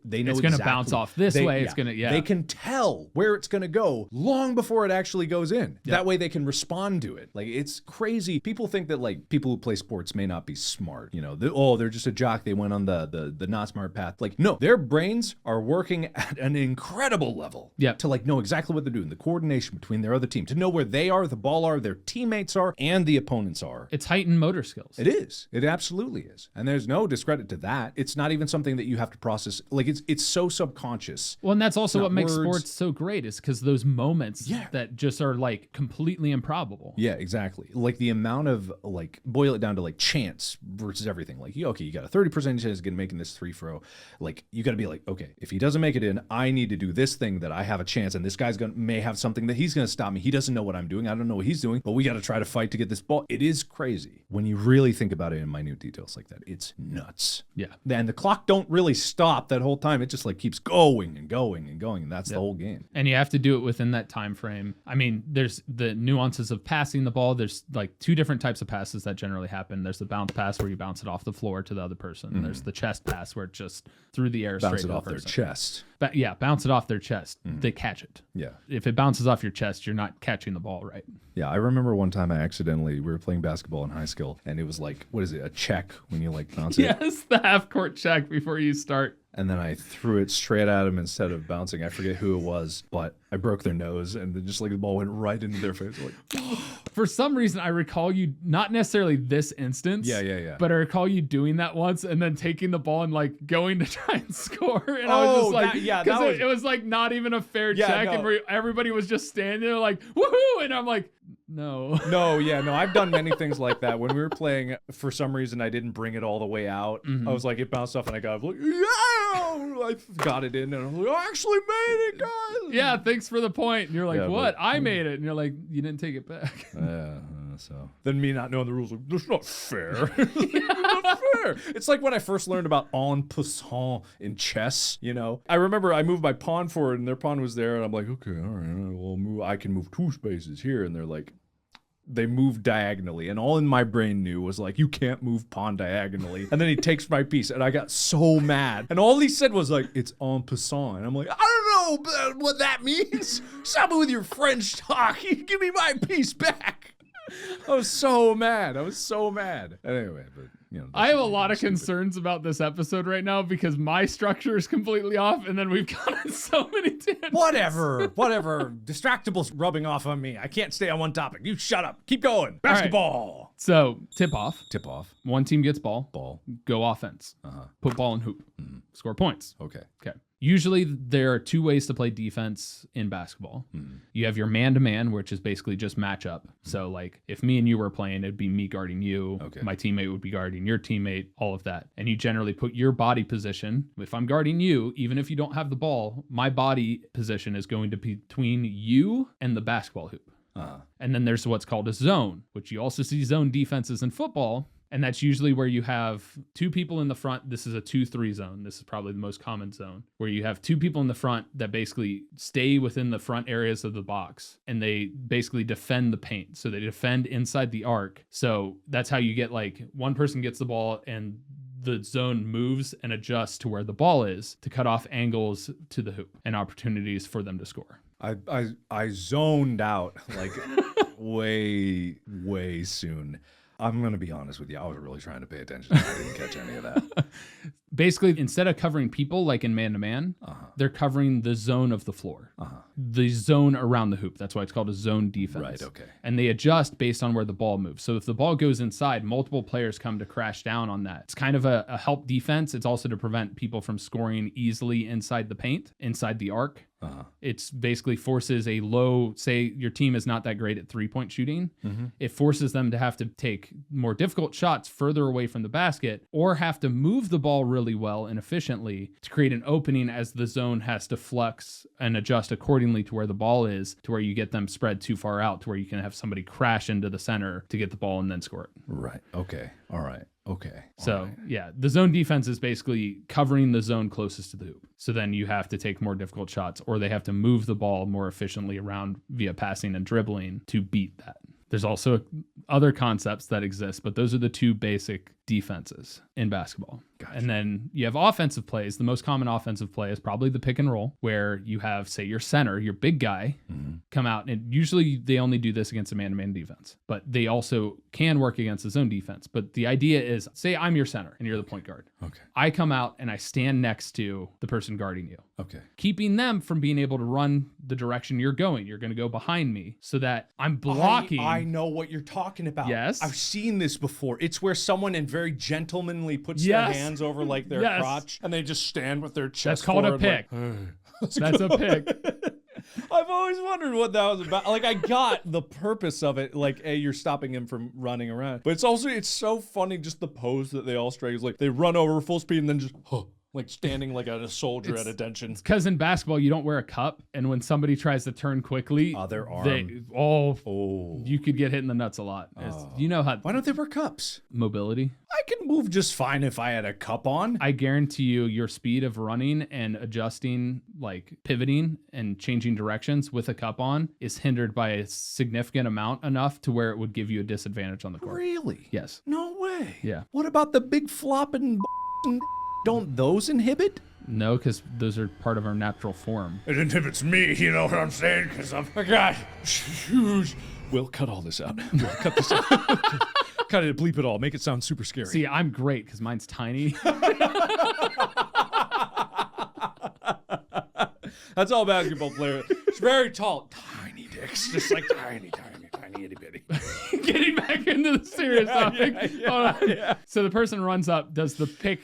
they know it's going to bounce off this way. It's going to, They can tell where it's going to go long before it actually goes in. That way they can respond to it. Like it's crazy. People think that like people who play sports may not be smart. You know, they're just a jock. They went on the not smart path. Like no, their brains are working at an incredible level. To like know exactly what they're doing. The coordination between their other team, to know where they are, the ball are, their teammates are, and the opponents are. It's heightened motor skills. It is. It absolutely is. And there's no discredit to that. It's not even something that you have to process. Like it's so subconscious. Well, and that's also what makes sports so great is because those moments that just are like completely improbable. Yeah, exactly. Like the amount of like boil it down to like chance versus everything. Like, okay, you got a 30% chance of making this free throw. Like you got to be like, okay, if he doesn't make it in, I need to do this thing that I have a chance. And this guy's may have something that he's going to stop me. He doesn't know what I'm doing. I don't know what he's doing, but we got to try to fight to get this ball. It is crazy when you really think about it in minute details like that. It's nuts. Yeah. And the clock don't really stop that whole time. It just like keeps going and going and going. And that's the whole game. And you have to do it within that time frame. I mean, there's the nuances of passing the ball. There's like 2 different types of passes that generally happen. There's the bounce pass where you bounce it off the floor to the other person. There's the chest pass where it's just through the air bounce straight it off to the person. their chest. But yeah, bounce it off their chest. They catch it. Yeah. If it bounces off your chest, you're not catching the ball right. Yeah, I remember one time we were playing basketball in high school. skill. And it was like, what is it? A check when you like bounce it. Yes, the half court check before you start. And then I threw it straight at him instead of bouncing. I forget who it was, but I broke their nose and then just like the ball went right into their face. Like, for some reason, I recall you, not necessarily this instance. Yeah. But I recall you doing that once and then taking the ball and like going to try and score. And I was just like, because it was like not even a fair check. No. And everybody was just standing there like, woohoo. And I'm like, no. No. I've done many things like that. When we were playing, for some reason, I didn't bring it all the way out. I was like, it bounced off and I got like, yeah, I got it in and I'm like, I actually made it, guys. Yeah, thanks for the point. And you're like, what? I made it. And you're like, you didn't take it back. So then me not knowing the rules, like, that's not fair. Not fair. It's like when I first learned about en passant in chess, you know. I remember I moved my pawn forward and their pawn was there and I'm like, okay, all right, well, I can move 2 spaces here. And they're like, they moved diagonally, and all in my brain knew was like, you can't move pawn diagonally. And then he takes my piece, and I got so mad. And all he said was like, it's en passant. And I'm like, I don't know what that means. Stop it with your French talk. Give me my piece back. I was so mad. Anyway, but you know, I have a lot of concerns about this episode right now because my structure is completely off, and then we've gotten so many tangents. Whatever. Distractable's rubbing off on me. I can't stay on one topic. You shut up. Keep going. Basketball. Right. So tip off. One team gets ball. Go offense. Put ball in hoop. Score points. Okay. Usually there are 2 ways to play defense in basketball. You have your man-to-man, which is basically just matchup. So like if me and you were playing, it'd be me guarding you. Okay. My teammate would be guarding your teammate, all of that. And you generally put your body position. If I'm guarding you, even if you don't have the ball, my body position is going to be between you and the basketball hoop. And then there's what's called a zone, which you also see zone defenses in football. And that's usually where you have 2 people in the front. This is a 2-3 zone. This is probably the most common zone where you have 2 people in the front that basically stay within the front areas of the box and they basically defend the paint. So they defend inside the arc. So that's how you get like one person gets the ball and the zone moves and adjusts to where the ball is to cut off angles to the hoop and opportunities for them to score. I zoned out like way soon. I'm going to be honest with you. I was really trying to pay attention. I didn't catch any of that. Basically, instead of covering people like in man-to-man, they're covering the zone of the floor. The zone around the hoop. That's why it's called a zone defense. Right, okay. And they adjust based on where the ball moves. So if the ball goes inside, multiple players come to crash down on that. It's kind of a help defense. It's also to prevent people from scoring easily inside the paint, inside the arc. It's basically forces a low, say your team is not that great at 3-point shooting. It forces them to have to take more difficult shots further away from the basket or have to move the ball really well and efficiently to create an opening as the zone has to flux and adjust accordingly to where the ball is, to where you get them spread too far out to where you can have somebody crash into the center to get the ball and then score it. Right. Okay. All right. Okay. So, yeah, the zone defense is basically covering the zone closest to the hoop. So then you have to take more difficult shots or they have to move the ball more efficiently around via passing and dribbling to beat that. There's also other concepts that exist, but those are the 2 basic defenses in basketball. Gotcha. And then you have offensive plays. The most common offensive play is probably the pick and roll, where you have, say, your center, your big guy, come out. And usually they only do this against a man-to-man defense, but they also can work against the zone defense. But the idea is, say I'm your center and you're the point guard. Okay. I come out and I stand next to the person guarding you. Okay. Keeping them from being able to run the direction you're going. You're going to go behind me so that I'm blocking. I know what you're talking about. Yes. I've seen this before. It's where someone very gentlemanly puts their hands over like their crotch and they just stand with their chest. That's called a pick. Like, that's a pick. I've always wondered what that was about. Like, I got the purpose of it. Like, hey, you're stopping him from running around. But it's so funny just the pose that they all strike. It's like they run over full speed and then just like standing like a soldier at attention. It's because in basketball, you don't wear a cup. And when somebody tries to turn quickly, their arm. You could get hit in the nuts a lot. You know how. Why don't they wear cups? Mobility. I can move just fine if I had a cup on. I guarantee you your speed of running and adjusting, like pivoting and changing directions with a cup on is hindered by a significant amount enough to where it would give you a disadvantage on the court. Really? Yes. No way. Yeah. What about the big flopping don't those inhibit? No, because those are part of our natural form. It inhibits me, you know what I'm saying? Because I'm a guy. We'll cut all this out. We'll cut this out. Cut it, bleep it all. Make it sound super scary. See, I'm great because mine's tiny. That's all basketball players. It's very tall. Tiny dicks. Just like tiny itty bitty. Getting back into the serious topic. Yeah. So the person runs up, does the pick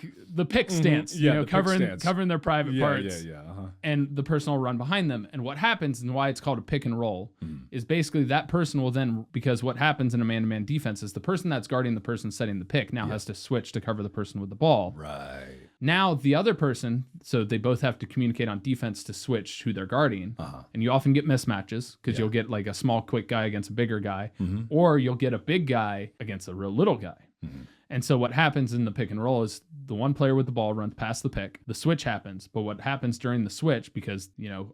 stance, Yeah, the pick covering stance. their private parts. Yeah. And the person will run behind them. And what happens, and why it's called a pick and roll, is basically that person will then, because what happens in a man-to-man defense is the person that's guarding the person setting the pick now has to switch to cover the person with the ball. Right. Now the other person, so they both have to communicate on defense to switch who they're guarding. And you often get mismatches because you'll get like a small, quick guy against a bigger guy, or you'll get a big guy against a real little guy. And so what happens in the pick and roll is the one player with the ball runs past the pick, the switch happens. But what happens during the switch, because,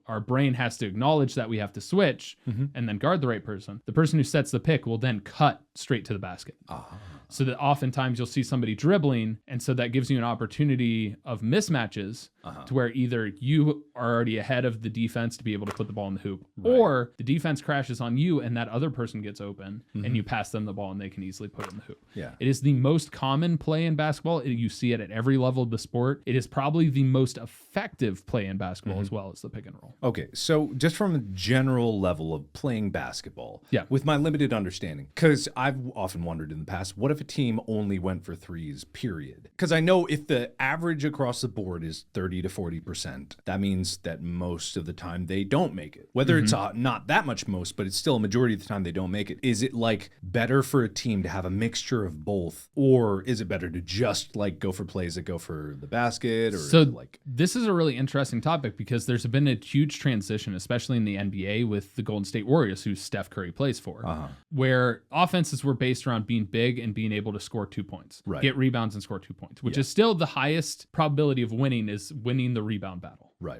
our brain has to acknowledge that we have to switch and then guard the right person, the person who sets the pick will then cut straight to the basket. So that oftentimes you'll see somebody dribbling, and so that gives you an opportunity of mismatches to where either you are already ahead of the defense to be able to put the ball in the hoop, or the defense crashes on you and that other person gets open and you pass them the ball and they can easily put it in the hoop. Yeah. It is the most common play in basketball. You see it at every level of the sport. It is probably the most effective play in basketball as well as the pick and roll. Okay, so just from a general level of playing basketball, with my limited understanding, because I've often wondered in the past, what if a team only went for threes, period? Because I know if the average across the board is 30 to 40%, that means that most of the time they don't make it. Whether it's not that much most, but it's still a majority of the time they don't make it. Is it like better for a team to have a mixture of both, or is it better to just like go for plays that go for the basket? Or so like this is a really interesting topic because there's been a huge transition, especially in the NBA with the Golden State Warriors, who Steph Curry plays for, where offenses were based around being big and being able to score 2 points, get rebounds and score 2 points, which is still the highest probability of winning, is winning the rebound battle. Right.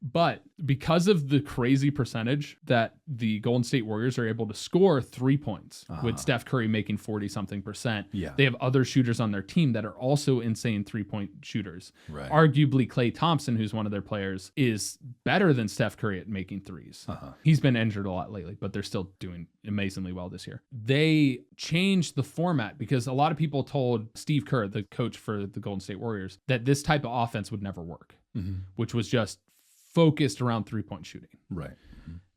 But because of the crazy percentage that the Golden State Warriors are able to score 3 points, with Steph Curry making 40-something%, they have other shooters on their team that are also insane 3-point shooters. Right. Arguably, Klay Thompson, who's one of their players, is better than Steph Curry at making threes. He's been injured a lot lately, but they're still doing amazingly well this year. They changed the format because a lot of people told Steve Kerr, the coach for the Golden State Warriors, that this type of offense would never work, which was just focused around 3-point shooting. Right.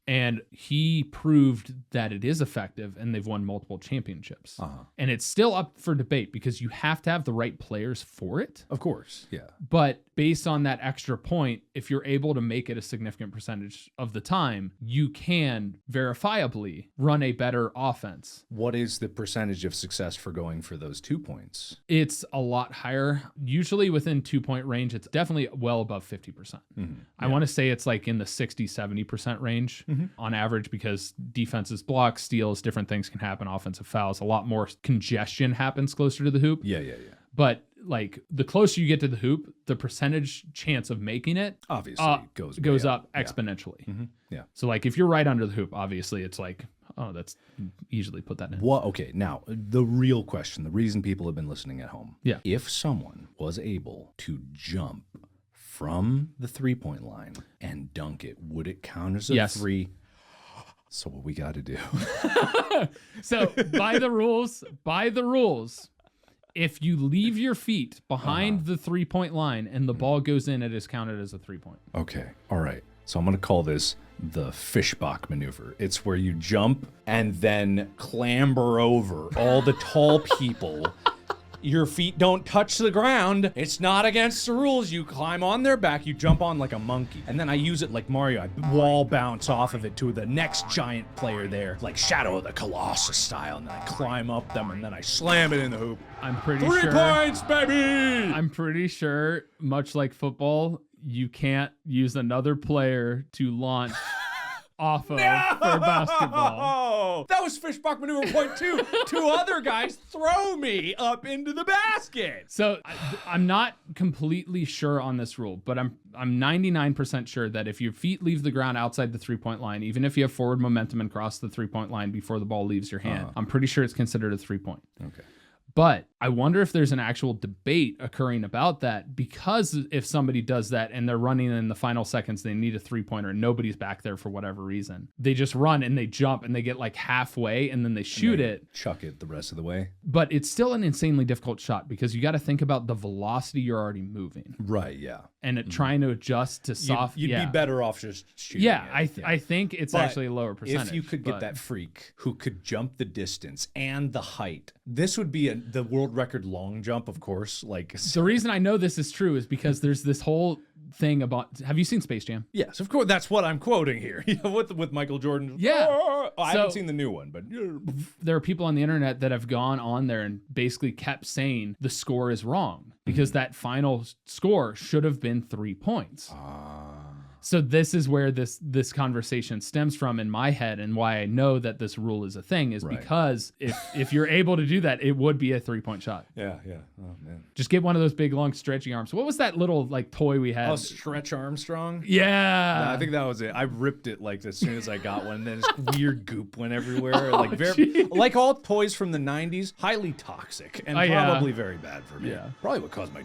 And he proved that it is effective, and they've won multiple championships. And it's still up for debate because you have to have the right players for it. Of course, yeah. But based on that extra point, if you're able to make it a significant percentage of the time, you can verifiably run a better offense. What is the percentage of success for going for those 2 points? It's a lot higher. Usually within 2-point range, it's definitely well above 50%. I want to say it's like in the 60-70% range on average, because defenses, blocks, steals, different things can happen, offensive fouls. A lot more congestion happens closer to the hoop. Yeah. But like the closer you get to the hoop, the percentage chance of making it obviously goes up exponentially. Yeah. So like if you're right under the hoop, obviously it's like, oh, that's easily put that in. What? Okay, now the real question, the reason people have been listening at home. Yeah. If someone was able to jump from the 3-point line and dunk it, would it count as a three? So what we got to do? So by the rules, if you leave your feet behind the 3-point line and the ball goes in, it is counted as a 3-point. Okay. All right. So I'm going to call this the fishbach maneuver. It's where you jump and then clamber over all the tall people. Your feet don't touch the ground. It's not against the rules. You climb on their back. You jump on like a monkey. And then I use it like Mario. I wall bounce off of it to the next giant player there, like Shadow of the Colossus style. And then I climb up them and then I slam it in the hoop. I'm pretty 3 sure. 3 points, baby! I'm pretty sure, much like football, you can't use another player to launch off of for basketball. That was fishbach maneuver point 2. 2 other guys throw me up into the basket. So I'm not completely sure on this rule, but I'm 99% sure that if your feet leave the ground outside the 3-point line, even if you have forward momentum and cross the 3-point line before the ball leaves your hand, I'm pretty sure it's considered a 3-point. Okay. But I wonder if there's an actual debate occurring about that, because if somebody does that and they're running in the final seconds, they need a 3-pointer and nobody's back there for whatever reason. They just run and they jump and they get like halfway and then they shoot it. Chuck it the rest of the way. But it's still an insanely difficult shot because you got to think about the velocity you're already moving. Right, yeah. And trying to adjust to soft. You'd be better off just shooting Yeah, it. I think it's actually a lower percentage. If you could get that freak who could jump the distance and the height, this would be the world record long jump, of course. Like the reason I know this is true is because there's this whole thing about. Have you seen Space Jam? Yes, of course. That's what I'm quoting here. with Michael Jordan. Yeah. I haven't seen the new one, but there are people on the internet that have gone on there and basically kept saying the score is wrong because that final score should have been 3 points. So this is where this conversation stems from in my head, and why I know that this rule is a thing is because if you're able to do that, it would be a 3-point shot. Yeah. Oh man. Just get one of those big long stretchy arms. What was that little like toy we had? Oh, Stretch Armstrong? Yeah. I think that was it. I ripped it like as soon as I got one, and then this weird goop went everywhere. Like all toys from the 90s, highly toxic and probably very bad for me. Yeah. Probably what caused my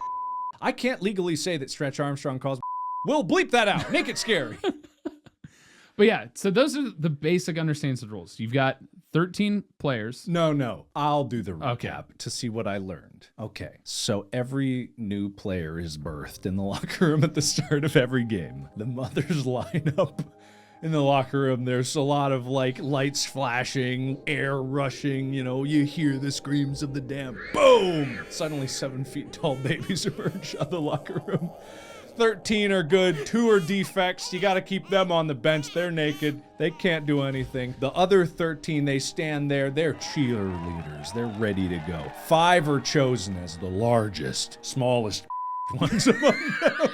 I can't legally say that Stretch Armstrong caused We'll bleep that out. Make it scary. But yeah, so those are the basic understandings of the rules. You've got 13 players. No. I'll do the recap to see what I learned. Okay, so every new player is birthed in the locker room at the start of every game. The mothers line up in the locker room. There's a lot of like lights flashing, air rushing, you hear the screams of the dam. Boom! Suddenly 7 feet tall babies emerge out of the locker room. 13 are good, 2 are defects. You got to keep them on the bench. They're naked. They can't do anything. The other 13, they stand there. They're cheerleaders. They're ready to go. 5 are chosen as the largest, smallest ones among them.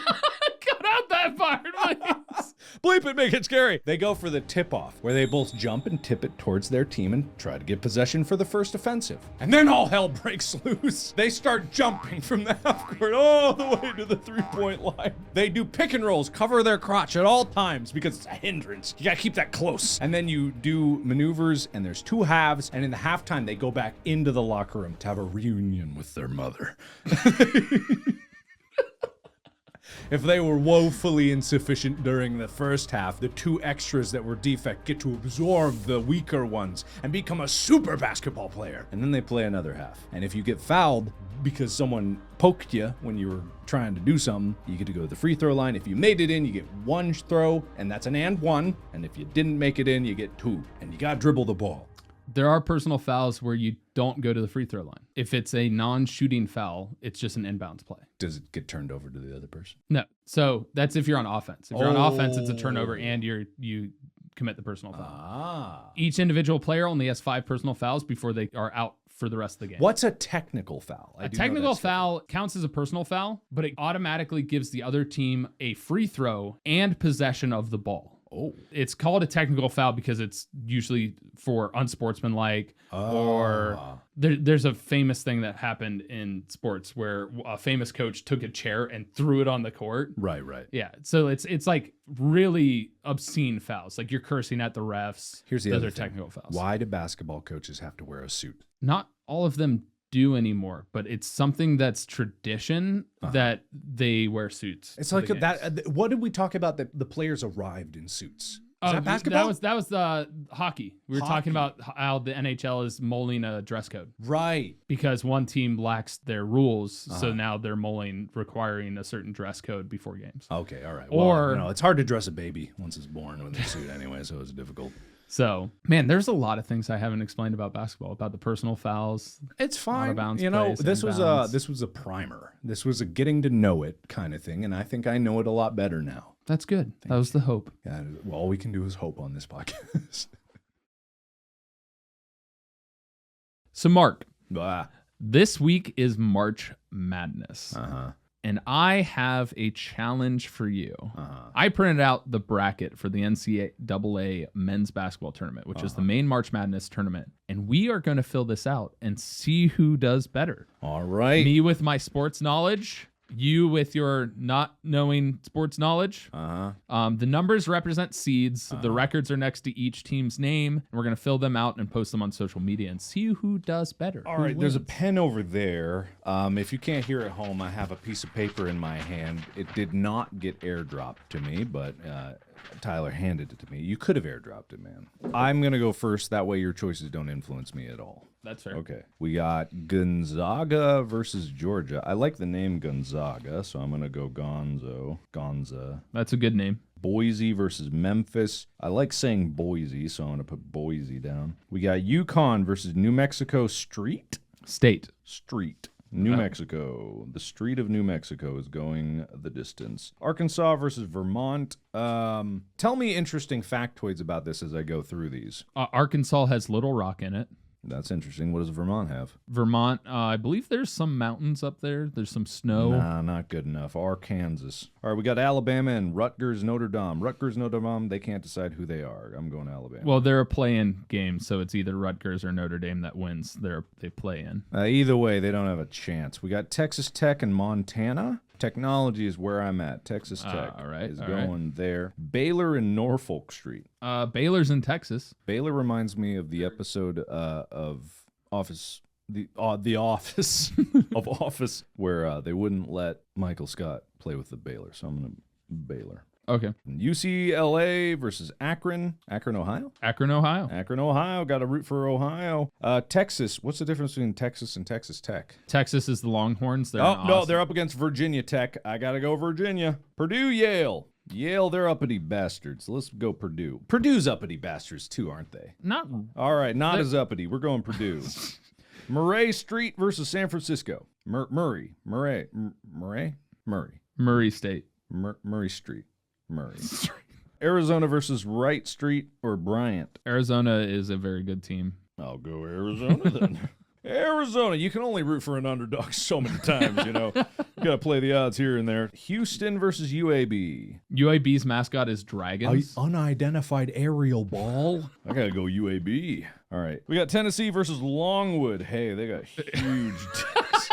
Cut out that part, please. Bleep it, make it scary. They go for the tip-off, where they both jump and tip it towards their team and try to get possession for the first offensive. And then all hell breaks loose. They start jumping from the half court all the way to the 3-point line. They do pick and rolls, cover their crotch at all times because it's a hindrance. You gotta keep that close. And then you do maneuvers, and there's 2 halves, and in the halftime, they go back into the locker room to have a reunion with their mother. If they were woefully insufficient during the first half, the 2 extras that were defect get to absorb the weaker ones and become a super basketball player. And then they play another half. And if you get fouled because someone poked you when you were trying to do something, you get to go to the free throw line. If you made it in, you get 1 throw, and that's an and 1. And if you didn't make it in, you get 2. And you gotta dribble the ball. There are personal fouls where you don't go to the free throw line. If it's a non-shooting foul, it's just an inbounds play. Does it get turned over to the other person? No. So that's if you're on offense. If you're on offense, it's a turnover and you commit the personal foul. Each individual player only has 5 personal fouls before they are out for the rest of the game. What's a technical foul? A technical foul counts as a personal foul, but it automatically gives the other team a free throw and possession of the ball. Oh. It's called a technical foul because it's usually for unsportsmanlike, or there's a famous thing that happened in sports where a famous coach took a chair and threw it on the court. Right. Yeah. So it's like really obscene fouls. Like you're cursing at the refs. Here's the Those other are thing. technical fouls. Why do basketball coaches have to wear a suit? Not all of them do anymore, but it's something that's tradition that they wear suits. It's like that. What did we talk about? That the players arrived in suits. Is that basketball? That was hockey. We were talking about how the NHL is mulling a dress code. Right. Because one team lacks their rules, so now they're mulling, requiring a certain dress code before games. Okay, all right. Or it's hard to dress a baby once it's born with a suit anyway, so it's difficult. So, man, there's a lot of things I haven't explained about basketball, about the personal fouls. It's fine. Out-of-bounds plays, this was inbounds. a primer. This was a getting to know it kind of thing, and I think I know it a lot better now. That's good. That was the hope. Yeah, well, all we can do is hope on this podcast. So, Mark, this week is March Madness. And I have a challenge for you. I printed out the bracket for the NCAA men's basketball tournament, which is the main March Madness tournament. And we are going to fill this out and see who does better. All right. Me with my sports knowledge You with your not knowing sports knowledge. The numbers represent seeds. The records are next to each team's name. And we're going to fill them out and post them on social media and see who does better. All right, there's a pen over there. If you can't hear at home, I have a piece of paper in my hand. It did not get airdropped to me, but Tyler handed it to me. You could have airdropped it, man. I'm going to go first. That way your choices don't influence me at all. That's fair. Okay. We got Gonzaga versus Georgia. I like the name Gonzaga, so I'm going to go Gonza. That's a good name. Boise versus Memphis. I like saying Boise, so I'm going to put Boise down. We got Yukon versus New Mexico State. New Mexico. The street of New Mexico is going the distance. Arkansas versus Vermont. Tell me interesting factoids about this as I go through these. Arkansas has Little Rock in it. That's interesting. What does Vermont have? Vermont, I believe there's some mountains up there. There's some snow. Nah, not good enough. Arkansas. All right, we got Alabama and Rutgers, Notre Dame. Rutgers, Notre Dame, they can't decide who they are. I'm going Alabama. Well, they're a play-in game, so it's either Rutgers or Notre Dame that wins. They play in. Either way, they don't have a chance. We got Texas Tech and Montana. Technology is where I'm at. Texas Tech is going there. Baylor and Norfolk Street. Baylor's in Texas. Baylor reminds me of the episode of Office, the Office of Office, where they wouldn't let Michael Scott play with the Baylor. So I'm going to Baylor. Okay. UCLA versus Akron, Ohio. Akron, Ohio. Got to root for Ohio. Texas. What's the difference between Texas and Texas Tech? Texas is the Longhorns. They're no, they're up against Virginia Tech. I got to go Virginia. Purdue, Yale. Yale, they're uppity bastards. Let's go Purdue. Purdue's uppity bastards too, aren't they? Not. All right, not as uppity. We're going Purdue. Murray Street versus San Francisco. Murray State. Murray Street. Murray. Arizona versus Wright Street or Bryant. Arizona is a very good team. I'll go Arizona then. Arizona. You can only root for an underdog so many times, you know. You got to play the odds here and there. Houston versus UAB. UAB's mascot is dragons. Unidentified aerial ball. I got to go UAB. All right. We got Tennessee versus Longwood. Hey, they got huge dicks.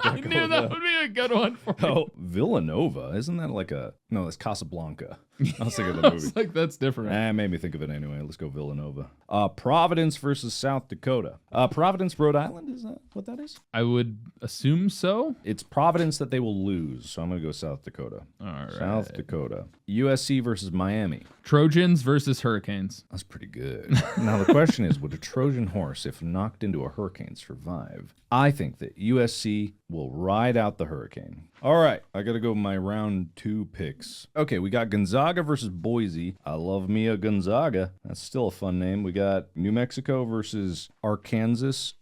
I knew that would be a good one for me. Oh, Villanova. Isn't that like a... No, that's Casablanca. I was thinking of the movie. Like, that's different. It made me think of it anyway. Let's go Villanova. Providence versus South Dakota. Providence, Rhode Island, is that what that is? I would assume so. It's Providence that they will lose, so I'm going to go South Dakota. All right. South Dakota. USC versus Miami. Trojans versus Hurricanes. That's pretty good. Now, the question is, would a Trojan horse, if knocked into a hurricane, survive? I think that USC will ride out the hurricane. All right, I got to go with my round 2 picks. Okay, we got Gonzaga versus Boise. I love me a Gonzaga. That's still a fun name. We got New Mexico versus Arkansas,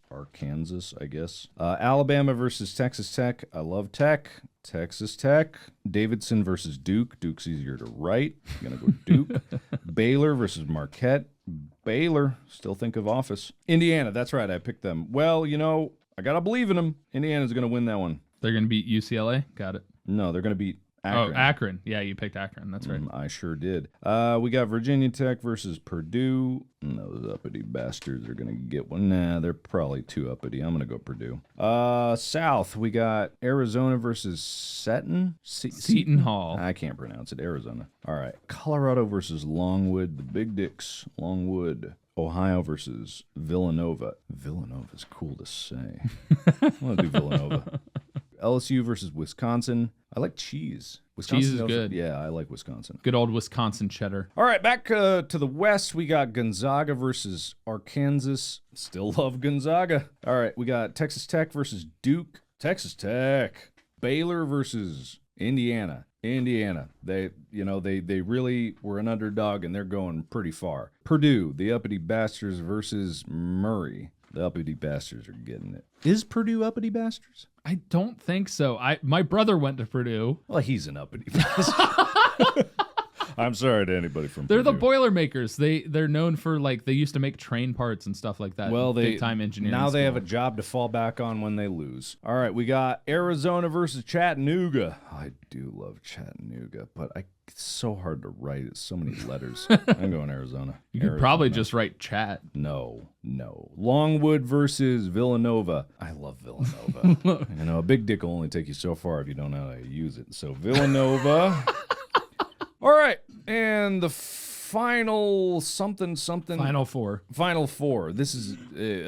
I guess. Alabama versus Texas Tech. I love Tech. Texas Tech. Davidson versus Duke. Duke's easier to write. I'm going to go Duke. Baylor versus Marquette. Baylor. Still think of Office. Indiana. That's right. I picked them. Well, you know, I got to believe in them. Indiana's going to win that one. They're going to beat UCLA? Got it. No, they're going to beat Akron. Oh, Akron. Yeah, you picked Akron. That's right. I sure did. We got Virginia Tech versus Purdue. Those uppity bastards are going to get one. Nah, they're probably too uppity. I'm going to go Purdue. South, we got Arizona versus Seton Hall. I can't pronounce it. Arizona. All right. Colorado versus Longwood. The Big Dicks. Longwood. Ohio versus Villanova. Villanova's cool to say. I want to do Villanova. LSU versus Wisconsin. I like cheese. Cheese is good. Yeah, I like Wisconsin. Good old Wisconsin cheddar. All right, back to the west. We got Gonzaga versus Arkansas. Still love Gonzaga. All right, we got Texas Tech versus Duke. Texas Tech. Baylor versus Indiana. They really were an underdog, and they're going pretty far. Purdue, the uppity bastards versus Murray. The uppity bastards are getting it. Is Purdue uppity bastards? I don't think so. My brother went to Purdue. Well, he's an uppity bastard. I'm sorry to anybody from They're the Purdue. Boilermakers. They're known for they used to make train parts and stuff like that. Well, big time engineering. Now they school. have a job to fall back on when they lose. All right, we got Arizona versus Chattanooga. I do love Chattanooga, but it's so hard to write. It's so many letters. I'm going Arizona. You could probably just write chat. No. Longwood versus Villanova. I love Villanova. A big dick will only take you so far if you don't know how to use it. So Villanova. All right, and the final something. Final four. Final four. This is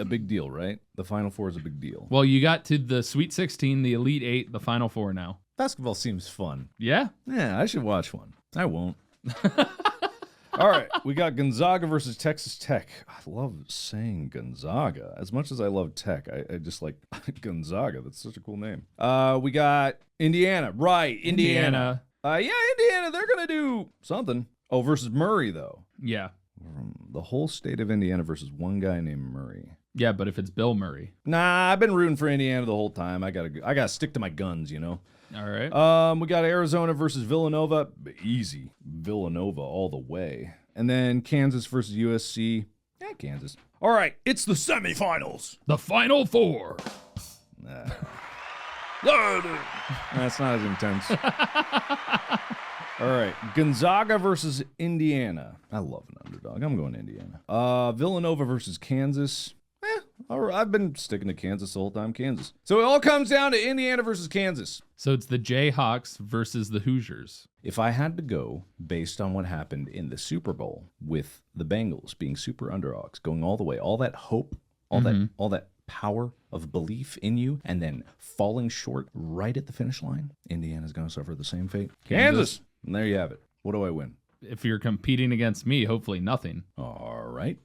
a big deal, right? The Final Four is a big deal. Well, you got to the Sweet 16, the Elite 8, the Final Four now. Basketball seems fun. Yeah? Yeah, I should watch one. I won't. All right, we got Gonzaga versus Texas Tech. I love saying Gonzaga. As much as I love Tech, I just like Gonzaga. That's such a cool name. We got Indiana. Right, Indiana. Indiana, they're going to do something. Oh, versus Murray, though. Yeah. The whole state of Indiana versus one guy named Murray. Yeah, but if it's Bill Murray. Nah, I've been rooting for Indiana the whole time. I gotta stick to my guns, All right. We got Arizona versus Villanova. Easy. Villanova all the way. And then Kansas versus USC. Yeah, Kansas. All right, it's the semifinals. The Final Four. That's not as intense. All right, Gonzaga versus Indiana. I love an underdog. I'm going Indiana. Villanova versus Kansas. All right, I've been sticking to Kansas the whole time. Kansas. So it all comes down to Indiana versus Kansas. So it's the Jayhawks versus the Hoosiers. If I had to go based on what happened in the Super Bowl with the Bengals being super underdogs, going all the way, all that hope, all that power of belief in you, and then falling short right at the finish line, Indiana's going to suffer the same fate. Kansas. And there you have it. What do I win? If you're competing against me, hopefully nothing. All right.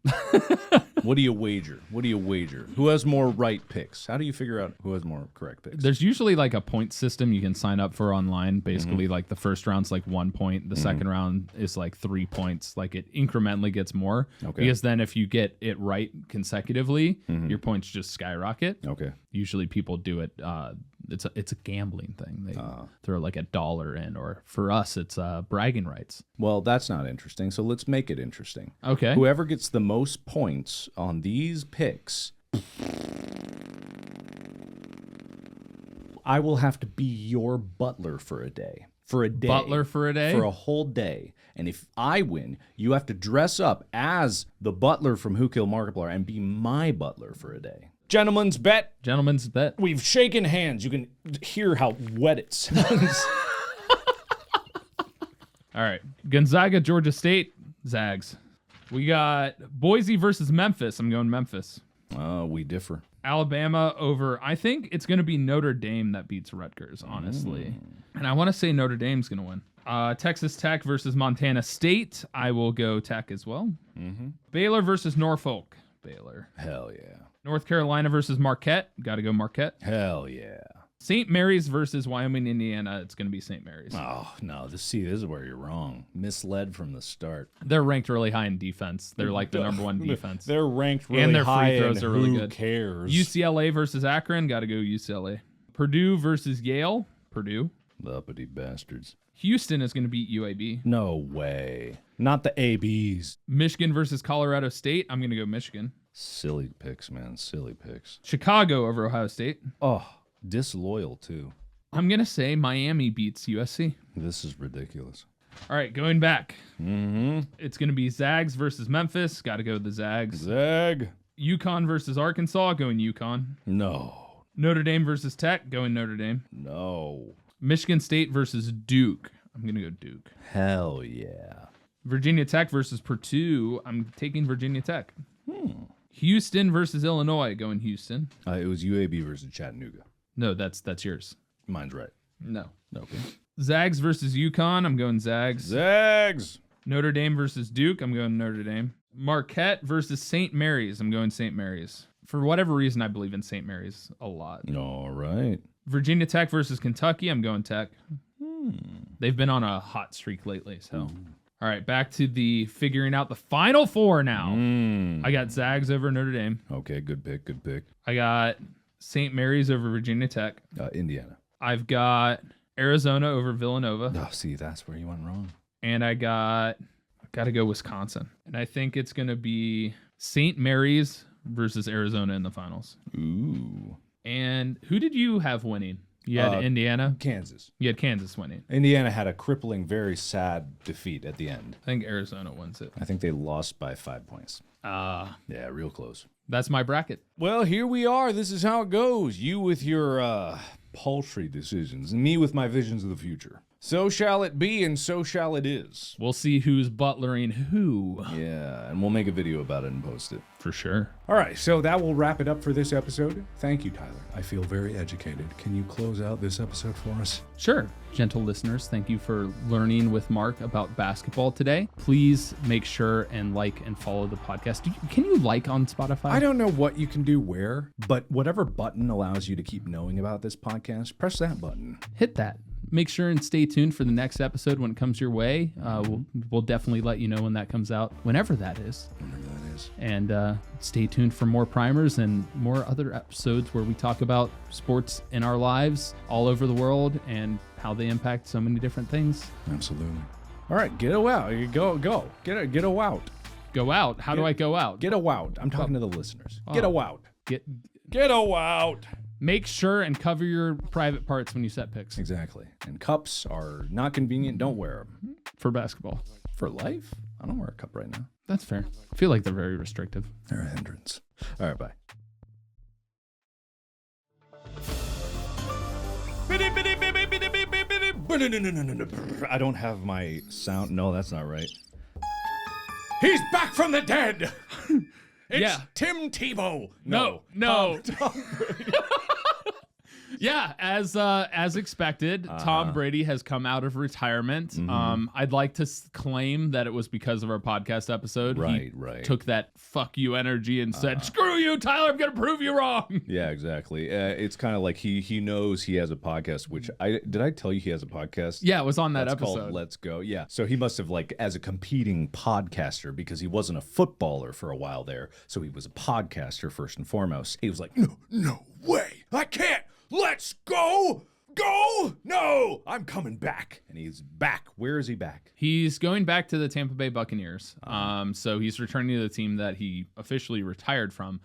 What do you wager? Who has more right picks? How do you figure out who has more correct picks? There's usually like a point system you can sign up for online. Basically, like the first round's like 1 point. The second round is like 3 points. Like it incrementally gets more. Okay. Because then if you get it right consecutively, your points just skyrocket. Okay. Usually people do it. It's a gambling thing. They throw like $1 in, or for us, it's bragging rights. Well, that's not interesting. So let's make it interesting. Okay. Whoever gets the most points on these picks, I will have to be your butler for a day. Butler for a day? For a whole day. And if I win, you have to dress up as the butler from Who Killed Markiplier and be my butler for a day. Gentlemen's bet. We've shaken hands. You can hear how wet it sounds. All right. Gonzaga, Georgia State, Zags. We got Boise versus Memphis. I'm going Memphis. We differ. Alabama over, I think it's going to be Notre Dame that beats Rutgers, honestly. And I want to say Notre Dame's going to win. Texas Tech versus Montana State. I will go Tech as well. Baylor versus Norfolk. Baylor. Hell yeah. North Carolina versus Marquette. Got to go Marquette. Hell yeah. St. Mary's versus Wyoming, Indiana. It's going to be St. Mary's. Oh, no. This is where you're wrong. Misled from the start. They're ranked really high in defense. They're like the number one defense. They're ranked really and their high. Free throws are really who good. Cares? UCLA versus Akron. Got to go UCLA. Purdue versus Yale. Purdue. The uppity bastards. Houston is going to beat UAB. No way. Not the ABs. Michigan versus Colorado State. I'm going to go Michigan. Silly picks, man. Silly picks. Chicago over Ohio State. Oh, disloyal, too. I'm going to say Miami beats USC. This is ridiculous. All right, going back. It's going to be Zags versus Memphis. Got to go with the Zags. Zag. UConn versus Arkansas. Going UConn. No. Notre Dame versus Tech. Going Notre Dame. No. Michigan State versus Duke. I'm going to go Duke. Hell yeah. Virginia Tech versus Purdue. I'm taking Virginia Tech. Houston versus Illinois. Going Houston. It was UAB versus Chattanooga. No, that's yours. Mine's right. No. Okay. Zags versus UConn. I'm going Zags. Zags. Notre Dame versus Duke. I'm going Notre Dame. Marquette versus St. Mary's. I'm going St. Mary's. For whatever reason, I believe in St. Mary's a lot. All right. Virginia Tech versus Kentucky. I'm going Tech. They've been on a hot streak lately, so... All right, back to the figuring out the Final Four now. I got Zags over Notre Dame. Okay, good pick, good pick. I got St. Mary's over Virginia Tech. Indiana. I've got Arizona over Villanova. Oh, see, that's where you went wrong. And I got to go Wisconsin. And I think it's going to be St. Mary's versus Arizona in the finals. Ooh. And who did you have winning? You had Indiana? Kansas. You had Kansas winning. Indiana had a crippling, very sad defeat at the end. I think Arizona wins it. I think they lost by 5 points. Yeah, real close. That's my bracket. Well, here we are. This is how it goes. You with your paltry decisions, and me with my visions of the future. So shall it be, and so shall it is. We'll see who's butlering who. Yeah, and we'll make a video about it and post it. For sure. All right, so that will wrap it up for this episode. Thank you, Tyler. I feel very educated. Can you close out this episode for us? Sure. Gentle listeners, thank you for learning with Mark about basketball today. Please make sure and like and follow the podcast. Can you like on Spotify? I don't know what you can do where, but whatever button allows you to keep knowing about this podcast, press that button. Hit that. Make sure and stay tuned for the next episode when it comes your way. We'll definitely let you know when that comes out, whenever that is. And stay tuned for more primers and more other episodes where we talk about sports in our lives all over the world and how they impact so many different things. Absolutely. All right, get a out. Go. Get a out. Go out? How do I go out? Get a out. I'm talking to the listeners. Get a out. Get a out. Make sure and cover your private parts when you set picks. Exactly. And cups are not convenient. Don't wear them. For basketball. For life? I don't wear a cup right now. That's fair. I feel like they're very restrictive. They're a hindrance. All right, bye. I don't have my sound. No, that's not right. He's back from the dead. It's Tim Tebow. No. Tom Brady. Yeah, as expected, Tom Brady has come out of retirement. Mm-hmm. I'd like to claim that it was because of our podcast episode. Right. He took that fuck you energy and said, "Screw you, Tyler! I'm gonna prove you wrong." Yeah, exactly. It's kind of like he knows he has a podcast. Which did I tell you he has a podcast? Yeah, it was on that episode. Called Let's Go. Yeah, so he must have as a competing podcaster because he wasn't a footballer for a while there. So he was a podcaster first and foremost. He was like, no way, I can't. Let's go! No! I'm coming back. And he's back. Where is he back? He's going back to the Tampa Bay Buccaneers. So he's returning to the team that he officially retired from.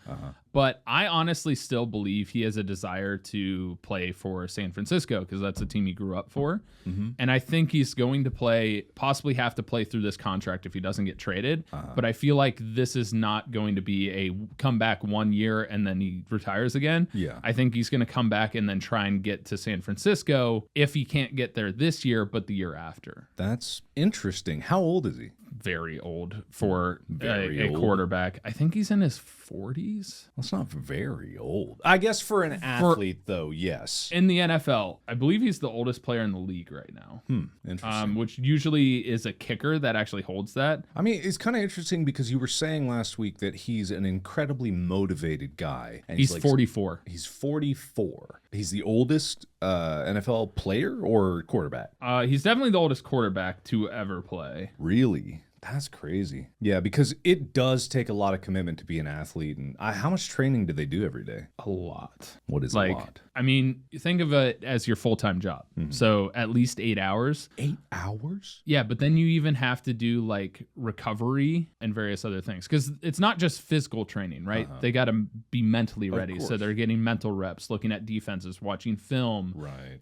But I honestly still believe he has a desire to play for San Francisco because that's the team he grew up for. Mm-hmm. And I think he's going to possibly have to play through this contract if he doesn't get traded. But I feel like this is not going to be a come back 1 year and then he retires again. Yeah. I think he's going to come back and then try and get to San Francisco if he can't get there this year, but the year after. That's interesting. How old is he? Very old for a quarterback. I think he's in his 40s. That's not very old. I guess for an athlete, though, yes. In the NFL, I believe he's the oldest player in the league right now. Interesting. Which usually is a kicker that actually holds that. I mean, it's kind of interesting because you were saying last week that he's an incredibly motivated guy. And he's 44. He's 44. He's the oldest NFL player or quarterback? He's definitely the oldest quarterback to ever play. Really? That's crazy. Yeah, because it does take a lot of commitment to be an athlete. And how much training do they do every day? A lot. What is a lot? I mean, think of it as your full-time job. Mm-hmm. So at least 8 hours. 8 hours? Yeah, but then you even have to do recovery and various other things. Because it's not just physical training, right? They got to be mentally ready. So they're getting mental reps, looking at defenses, watching film,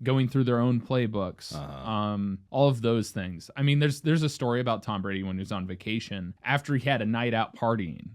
going through their own playbooks, all of those things. I mean, there's a story about Tom Brady when he was on vacation. After he had a night out partying,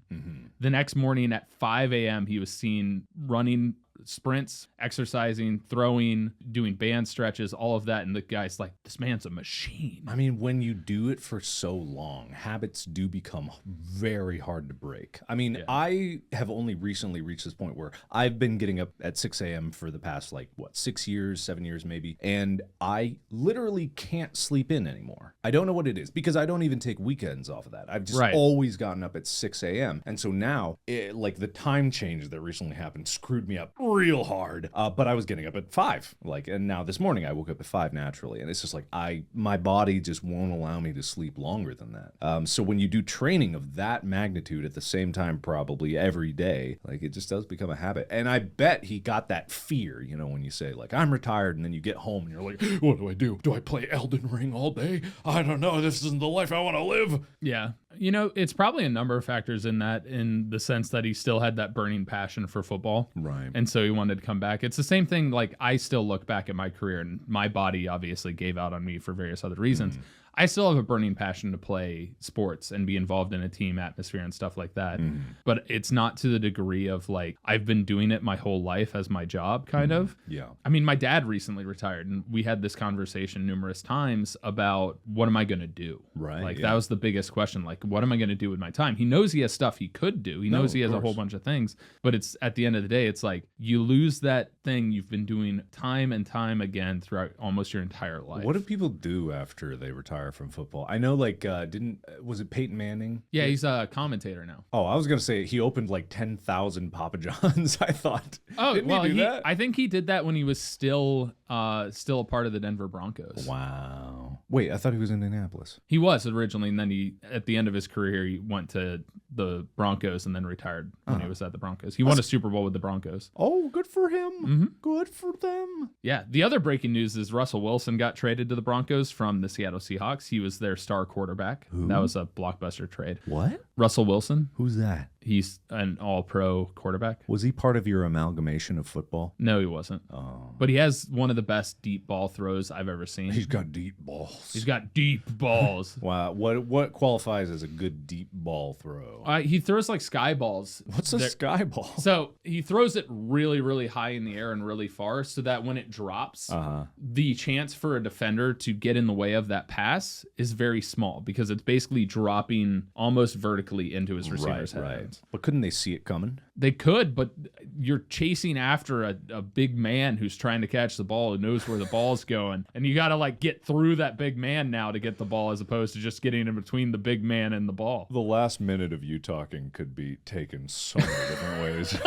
the next morning at 5 a.m., he was seen running sprints, exercising, throwing, doing band stretches, all of that. And the guy's like, this man's a machine. I mean, when you do it for so long, habits do become very hard to break. I mean, I have only recently reached this point where I've been getting up at 6 a.m. for the past 6 years, 7 years maybe. And I literally can't sleep in anymore. I don't know what it is because I don't even take weekends off of that. I've just always gotten up at 6 a.m. And so now, the time change that recently happened screwed me up real hard. But I was getting up at 5, and now this morning I woke up at 5 naturally, and it's just like my body just won't allow me to sleep longer than that. So when you do training of that magnitude at the same time, probably every day, it just does become a habit. And I bet he got that fear, when you say I'm retired, and then you get home and you're like, what do I do? Do I play Elden Ring all day? I don't know. This isn't the life I want to live. Yeah. It's probably a number of factors in that, in the sense that he still had that burning passion for football. Right. And so he wanted to come back. It's the same thing. I still look back at my career, and my body obviously gave out on me for various other reasons. I still have a burning passion to play sports and be involved in a team atmosphere and stuff like that. But it's not to the degree of I've been doing it my whole life as my job, kind of. Yeah. I mean, my dad recently retired, and we had this conversation numerous times about what am I going to do? Right. That was the biggest question. What am I going to do with my time? He knows he has stuff he could do. He knows he has a whole bunch of things, but it's at the end of the day, it's you lose that thing you've been doing time and time again throughout almost your entire life. What do people do after they retire from football? I know, was it Peyton Manning? Yeah, he's a commentator now. Oh, I was gonna say he opened 10,000 Papa John's. I thought. Oh, Didn't well, he do that? I think he did that when he was still a part of the Denver Broncos. Wow. Wait, I thought he was in Indianapolis. He was originally, and then at the end of his career, he went to the Broncos and then retired when he was at the Broncos. He won a Super Bowl with the Broncos. Oh, good for him. Mm-hmm. Good for them. Yeah. The other breaking news is Russell Wilson got traded to the Broncos from the Seattle Seahawks. He was their star quarterback. Who? That was a blockbuster trade. What? Russell Wilson. Who's that? He's an all-pro quarterback. Was he part of your amalgamation of football? No, he wasn't. Oh. But he has one of the best deep ball throws I've ever seen. He's got deep balls. He's got deep balls. Wow. What qualifies as a good deep ball throw? He throws like sky balls. What's a sky ball? So he throws it really, really high in the air and really far, so that when it drops, the chance for a defender to get in the way of that pass is very small, because it's basically dropping almost vertically into his receiver's hands. Right. But couldn't they see it coming? They could, but you're chasing after a big man who's trying to catch the ball, who knows where the ball's going. And you got to get through that big man now to get the ball, as opposed to just getting in between the big man and the ball. The last minute of you talking could be taken so many different ways.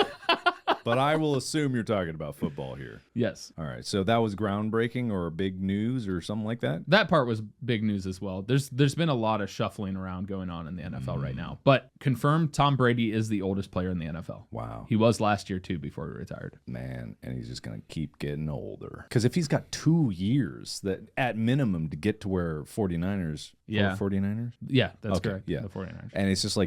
But I will assume you're talking about football here. Yes. All right. So that was groundbreaking or big news or something like that? That part was big news as well. There's been a lot of shuffling around going on in the NFL right now. But confirmed, Tom Brady is the oldest player in the NFL. Wow. He was last year, too, before he retired. Man, and he's just going to keep getting older. Because if he's got 2 years that at minimum to get to where 49ers... Yeah. 49ers? Yeah, that's correct. Yeah. The 49ers. And it's just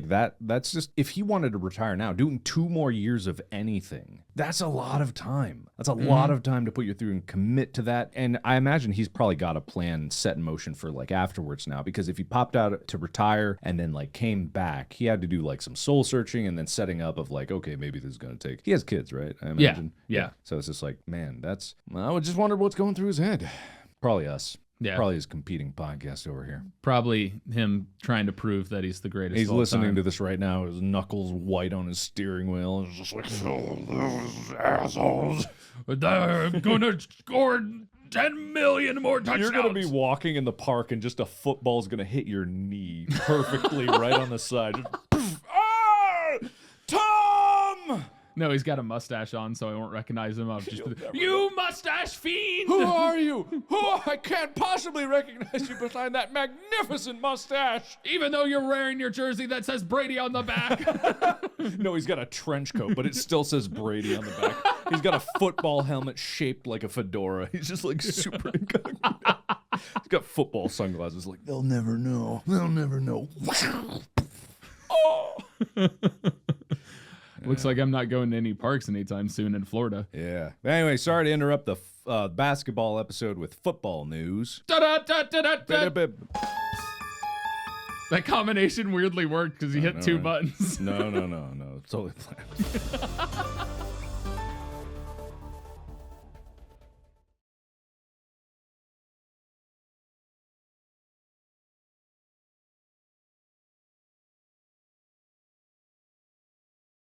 that's just, if he wanted to retire now, doing 2 more years of anything, that's a lot of time. That's a lot of time to put you through and commit to that. And I imagine he's probably got a plan set in motion for afterwards now, because if he popped out to retire and then came back, he had to do some soul searching and then setting up of okay, maybe this is going to take, he has kids, right? I imagine. Yeah. So it's just man, I just wondered what's going through his head. Probably us. Yeah. Probably his competing podcast over here. Probably him trying to prove that he's the greatest. He's of all listening time. to this right now. His knuckles white on his steering wheel. He's just oh, those assholes. They're gonna score 10 million more touchdowns. You're going to be walking in the park and just a football's going to hit your knee perfectly right on the side. Just, ah! Tom! No, he's got a mustache on, so I won't recognize him. You mustache fiend! Who are you? I can't possibly recognize you behind that magnificent mustache. Even though you're wearing your jersey that says Brady on the back. No, he's got a trench coat, but it still says Brady on the back. He's got a football helmet shaped like a fedora. He's just super incognito. He's got football sunglasses. They'll never know. They'll never know. Oh! Looks like I'm not going to any parks anytime soon in Florida. Yeah. Anyway, sorry to interrupt the basketball episode with football news. That combination weirdly worked because he hit 2 buttons. No. It's totally planned.